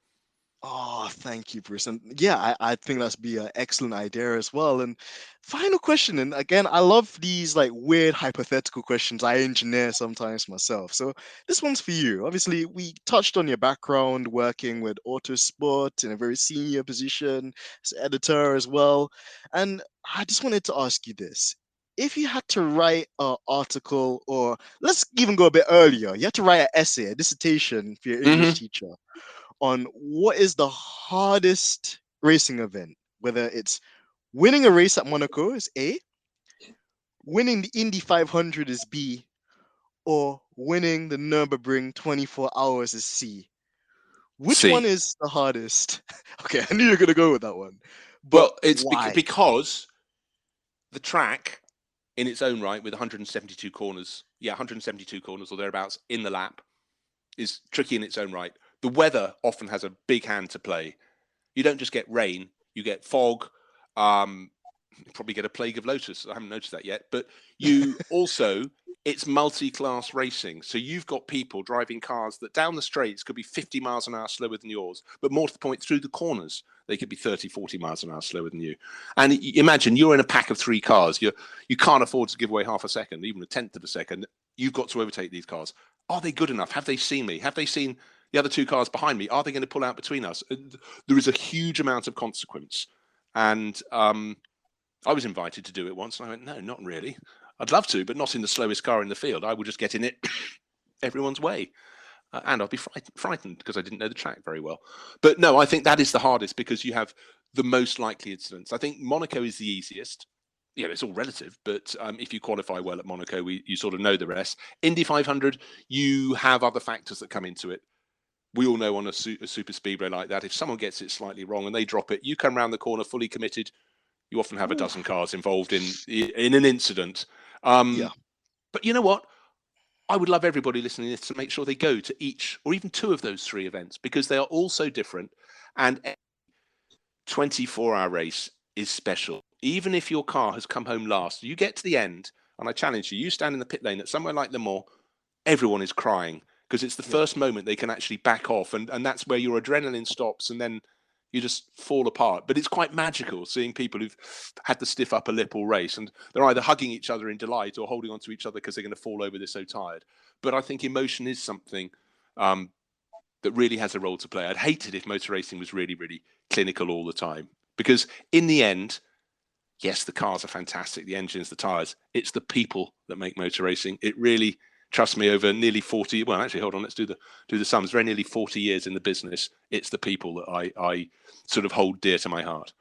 Oh, thank you, Bruce. And yeah, I think that's be an excellent idea as well. And final question, and again, I love these like weird hypothetical questions. I engineer sometimes myself. So this one's for you. Obviously, we touched on your background working with Autosport in a very senior position as editor as well. And I just wanted to ask you this. If you had to write an article, or let's even go a bit earlier, you had to write an essay, a dissertation for your English Hmm. teacher on what is the hardest racing event, whether it's winning a race at Monaco is A, winning the Indy 500 is B, or winning the Nürburgring 24 hours is C. Which one See, is the hardest? Okay, I knew you were going to go with that one. But well, it's why? because the track in its own right, with 172 corners, 172 corners or thereabouts in the lap, is tricky in its own right. The weather often has a big hand to play. You don't just get rain, you get fog. You probably get a plague of lotus. I haven't noticed that yet. But you also, it's multi-class racing. So you've got people driving cars that down the straights could be 50 miles an hour slower than yours. But more to the point, through the corners, they could be 30, 40 miles an hour slower than you. And imagine you're in a pack of 3 cars. You can't afford to give away half a second, even a tenth of a second. You've got to overtake these cars. Are they good enough? Have they seen me? Have they seen the other 2 cars behind me? Are they going to pull out between us? There is a huge amount of consequence. And I was invited to do it once, and I went, no, not really. I'd love to, but not in the slowest car in the field. I will just get in it everyone's way. And I'll be frightened because I didn't know the track very well. But no, I think that is the hardest because you have the most likely incidents. I think Monaco is the easiest. It's all relative, but if you qualify well at Monaco, you sort of know the rest. Indy 500, you have other factors that come into it. We all know on a super speedway like that, if someone gets it slightly wrong and they drop it, you come around the corner fully committed, you often have a dozen cars involved in an incident. Yeah. But you know what? I would love everybody listening to this to make sure they go to each or even 2 of those 3 events because they are all so different. And 24-hour race is special. Even if your car has come home last, you get to the end, and I challenge you, you stand in the pit lane at somewhere like Le Mans, everyone is crying because it's the Yeah. first moment they can actually back off. And that's where your adrenaline stops and then you just fall apart. But it's quite magical seeing people who've had the stiff upper lip all race and they're either hugging each other in delight or holding onto each other because they're going to fall over, they're so tired. But I think emotion is something that really has a role to play. I'd hate it if motor racing was really, really clinical all the time because in the end, yes, the cars are fantastic, the engines, the tires. It's the people that make motor racing. It really, trust me, over nearly 40. Well, actually, hold on. Let's do the sums. Very nearly 40 years in the business. It's the people that I sort of hold dear to my heart.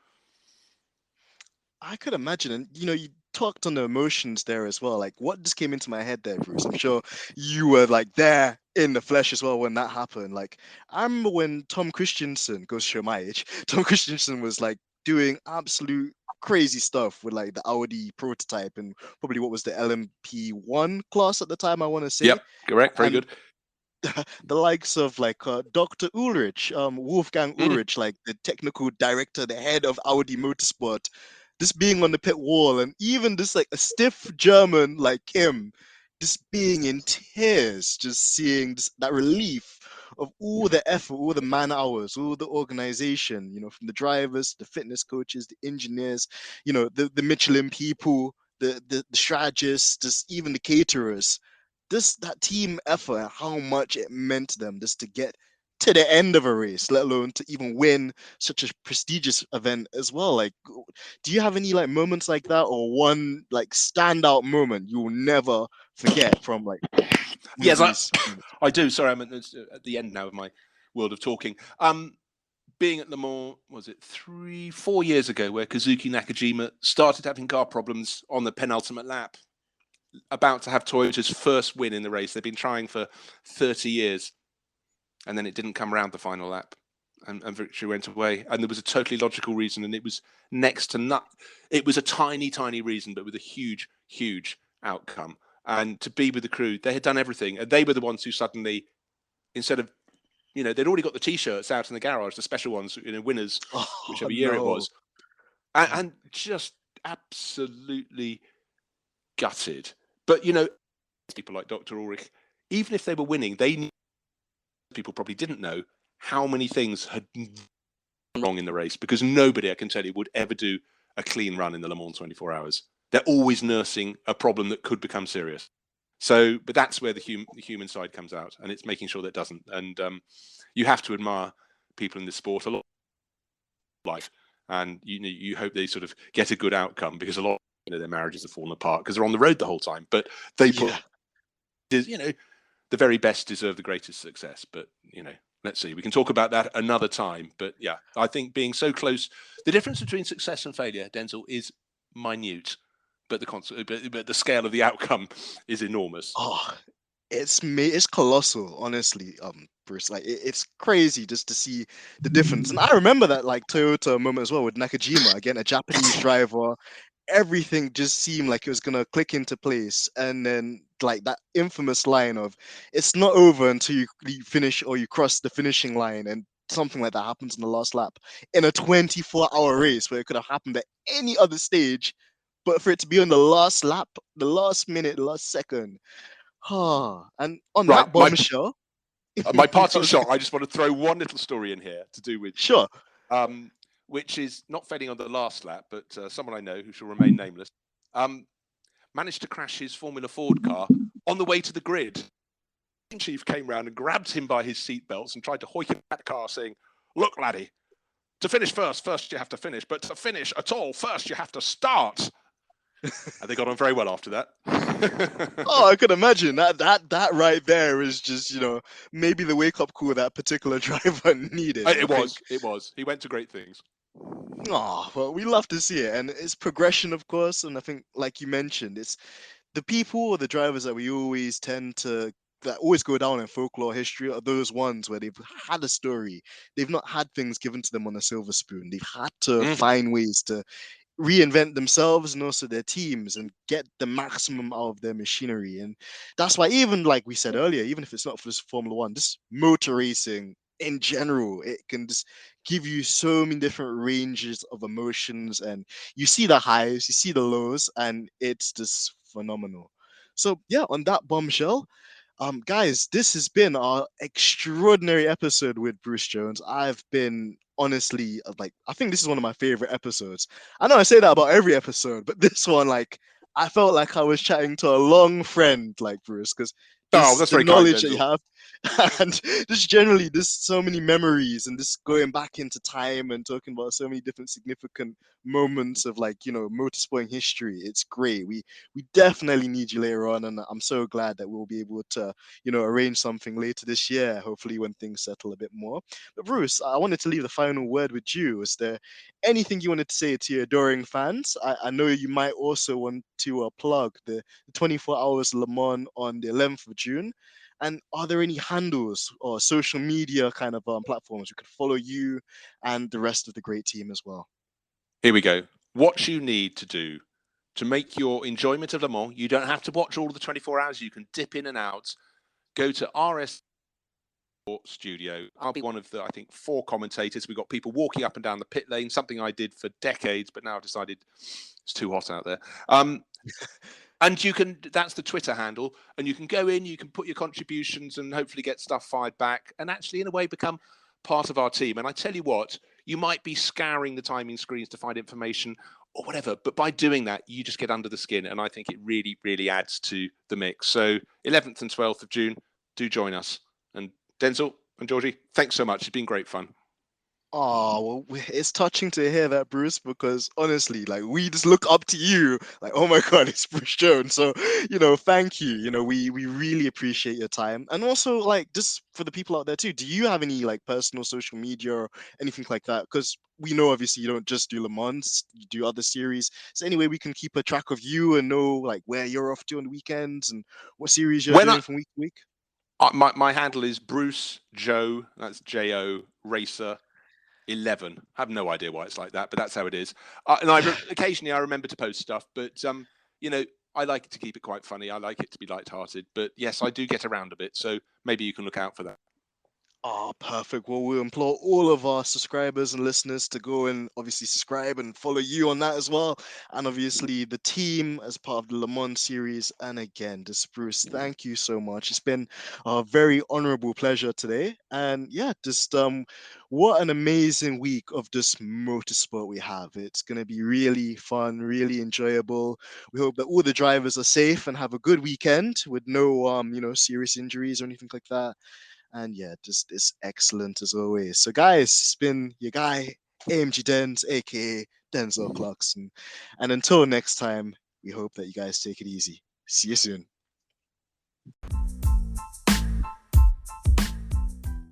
I could imagine, and you talked on the emotions there as well. Like, what just came into my head there, Bruce? I'm sure you were like there in the flesh as well when that happened. Like, I remember when Tom Christensen, goes to show my age, Tom Christensen was like doing absolute crazy stuff with like the Audi prototype and probably what was the LMP1 class at the time, I want to say. Yep, correct. Very And good. the likes of like Dr. Ulrich, Wolfgang Mm. Ulrich, like the technical director, the head of Audi Motorsport, just being on the pit wall, and even just like a stiff German like him, just being in tears, just seeing that relief of all the effort, all the man hours, all the organization, from the drivers, the fitness coaches, the engineers, the Michelin people, the strategists, just even the caterers, just that team effort, how much it meant to them just to get to the end of a race, let alone to even win such a prestigious event as well. Like, do you have any like moments like that, or one like standout moment you will never forget from like one of Yes, these? I do. Sorry, I'm at the end now of my world of talking. Being at Le Mans, was it 4 years ago, where Kazuki Nakajima started having car problems on the penultimate lap, about to have Toyota's first win in the race. They've been trying for 30 years, and then it didn't come around the final lap, and victory went away. And there was a totally logical reason, and it was next to none. It was a tiny, tiny reason, but with a huge, huge outcome. And to be with the crew, they had done everything, and they were the ones who suddenly, instead of, they'd already got the T-shirts out in the garage, the special ones, winners, whichever year it was, and just absolutely gutted. But people like Dr. Ulrich, even if they were winning, people probably didn't know how many things had gone wrong in the race, because nobody, I can tell you, would ever do a clean run in the Le Mans 24 hours. They're always nursing a problem that could become serious. So, but that's where the human side comes out, and it's making sure that it doesn't. And you have to admire people in this sport a lot, life, and you hope they sort of get a good outcome, because a lot of their marriages have fallen apart because they're on the road the whole time. But they put, the very best deserve the greatest success. But let's see. We can talk about that another time. But yeah, I think being so close, the difference between success and failure, Denzel, is minute. But the scale of the outcome is enormous. Oh, it's colossal, honestly, Bruce. Like it's crazy just to see the difference. And I remember that like Toyota moment as well with Nakajima, again, a Japanese driver. Everything just seemed like it was gonna click into place, and then like that infamous line of "It's not over until you finish or you cross the finishing line," and something like that happens in the last lap in a 24-hour race where it could have happened at any other stage, but for it to be on the last lap, the last minute, the last second. And on that bombshell, my parting shot, I just want to throw one little story in here to do with sure, which is not failing on the last lap, but someone I know who shall remain nameless managed to crash his Formula Ford car on the way to the grid. The chief came round and grabbed him by his seatbelts and tried to hoik him back the car, saying, "Look, laddie, to finish first you have to finish, but to finish at all, first you have to start." And they got on very well after that. Oh, I could imagine that right there is just maybe the wake up call that particular driver needed. It was. He went to great things. Oh, well, we love to see it, and it's progression, of course. And I think, like you mentioned, it's the people or the drivers that we always tend to that always go down in folklore history are those ones where they've had a story. They've not had things given to them on a silver spoon. They've had to find ways to reinvent themselves and also their teams and get the maximum out of their machinery. And that's why, even like we said earlier, even if it's not for this Formula One, this motor racing in general, it can just give you so many different ranges of emotions, and you see the highs, you see the lows, and it's just phenomenal. So yeah, on that bombshell, guys, this has been our extraordinary episode with Bruce Jones. I've been honestly like, I think this is one of my favorite episodes. I know I say that about every episode, but this one, like, I felt like I was chatting to a long friend, like Bruce, because that's the very knowledge kind, that you have, and just generally, there's so many memories, and just going back into time and talking about so many different significant moments of motorsport history. It's great. We definitely need you later on, and I'm so glad that we'll be able to arrange something later this year, hopefully when things settle a bit more. But Bruce, I wanted to leave the final word with you. Is there anything you wanted to say to your adoring fans? I know you might also want to plug the 24 Hours Le Mans on the 11th of June. And are there any handles or social media kind of platforms we could follow you and the rest of the great team as well? Here we go. What you need to do to make your enjoyment of Le Mans, you don't have to watch all of the 24 hours. You can dip in and out. Go to RS Studio. I'll be one of the, I think, 4 commentators. We've got people walking up and down the pit lane, something I did for decades, but now I've decided it's too hot out there. And you can, that's the Twitter handle, and you can go in, you can put your contributions and hopefully get stuff fired back and actually, in a way, become part of our team. And I tell you what, you might be scouring the timing screens to find information or whatever, but by doing that, you just get under the skin. And I think it really, really adds to the mix. So 11th and 12th of June, do join us. And Denzel and Jorgy, thanks so much. It's been great fun. Oh, well, it's touching to hear that, Bruce, because honestly, like, we just look up to you, like, oh my God, it's Bruce Jones. So, thank you. We really appreciate your time. And also, like, just for the people out there too, do you have any like personal social media or anything like that? Because we know obviously you don't just do Le Mans, you do other series. So anyway, we can keep a track of you and know like where you're off to on the weekends and what series you're doing from week to week. My handle is Bruce Joe, that's J-O, Racer 11. I have no idea why it's like that, but that's how it is. And occasionally I remember to post stuff, but I like it to keep it quite funny. I like it to be lighthearted, but yes, I do get around a bit. So maybe you can look out for that. Oh, perfect. Well, we implore all of our subscribers and listeners to go and obviously subscribe and follow you on that as well. And obviously the team as part of the Le Mans series. And again, just Bruce, thank you so much. It's been a very honorable pleasure today. And yeah, just what an amazing week of just motorsport we have. It's going to be really fun, really enjoyable. We hope that all the drivers are safe and have a good weekend with no serious injuries or anything like that. And yeah, just it's excellent as always. So guys, it's been your guy, AMG Denz, aka Denzel Clarkson. And until next time, we hope that you guys take it easy. See you soon.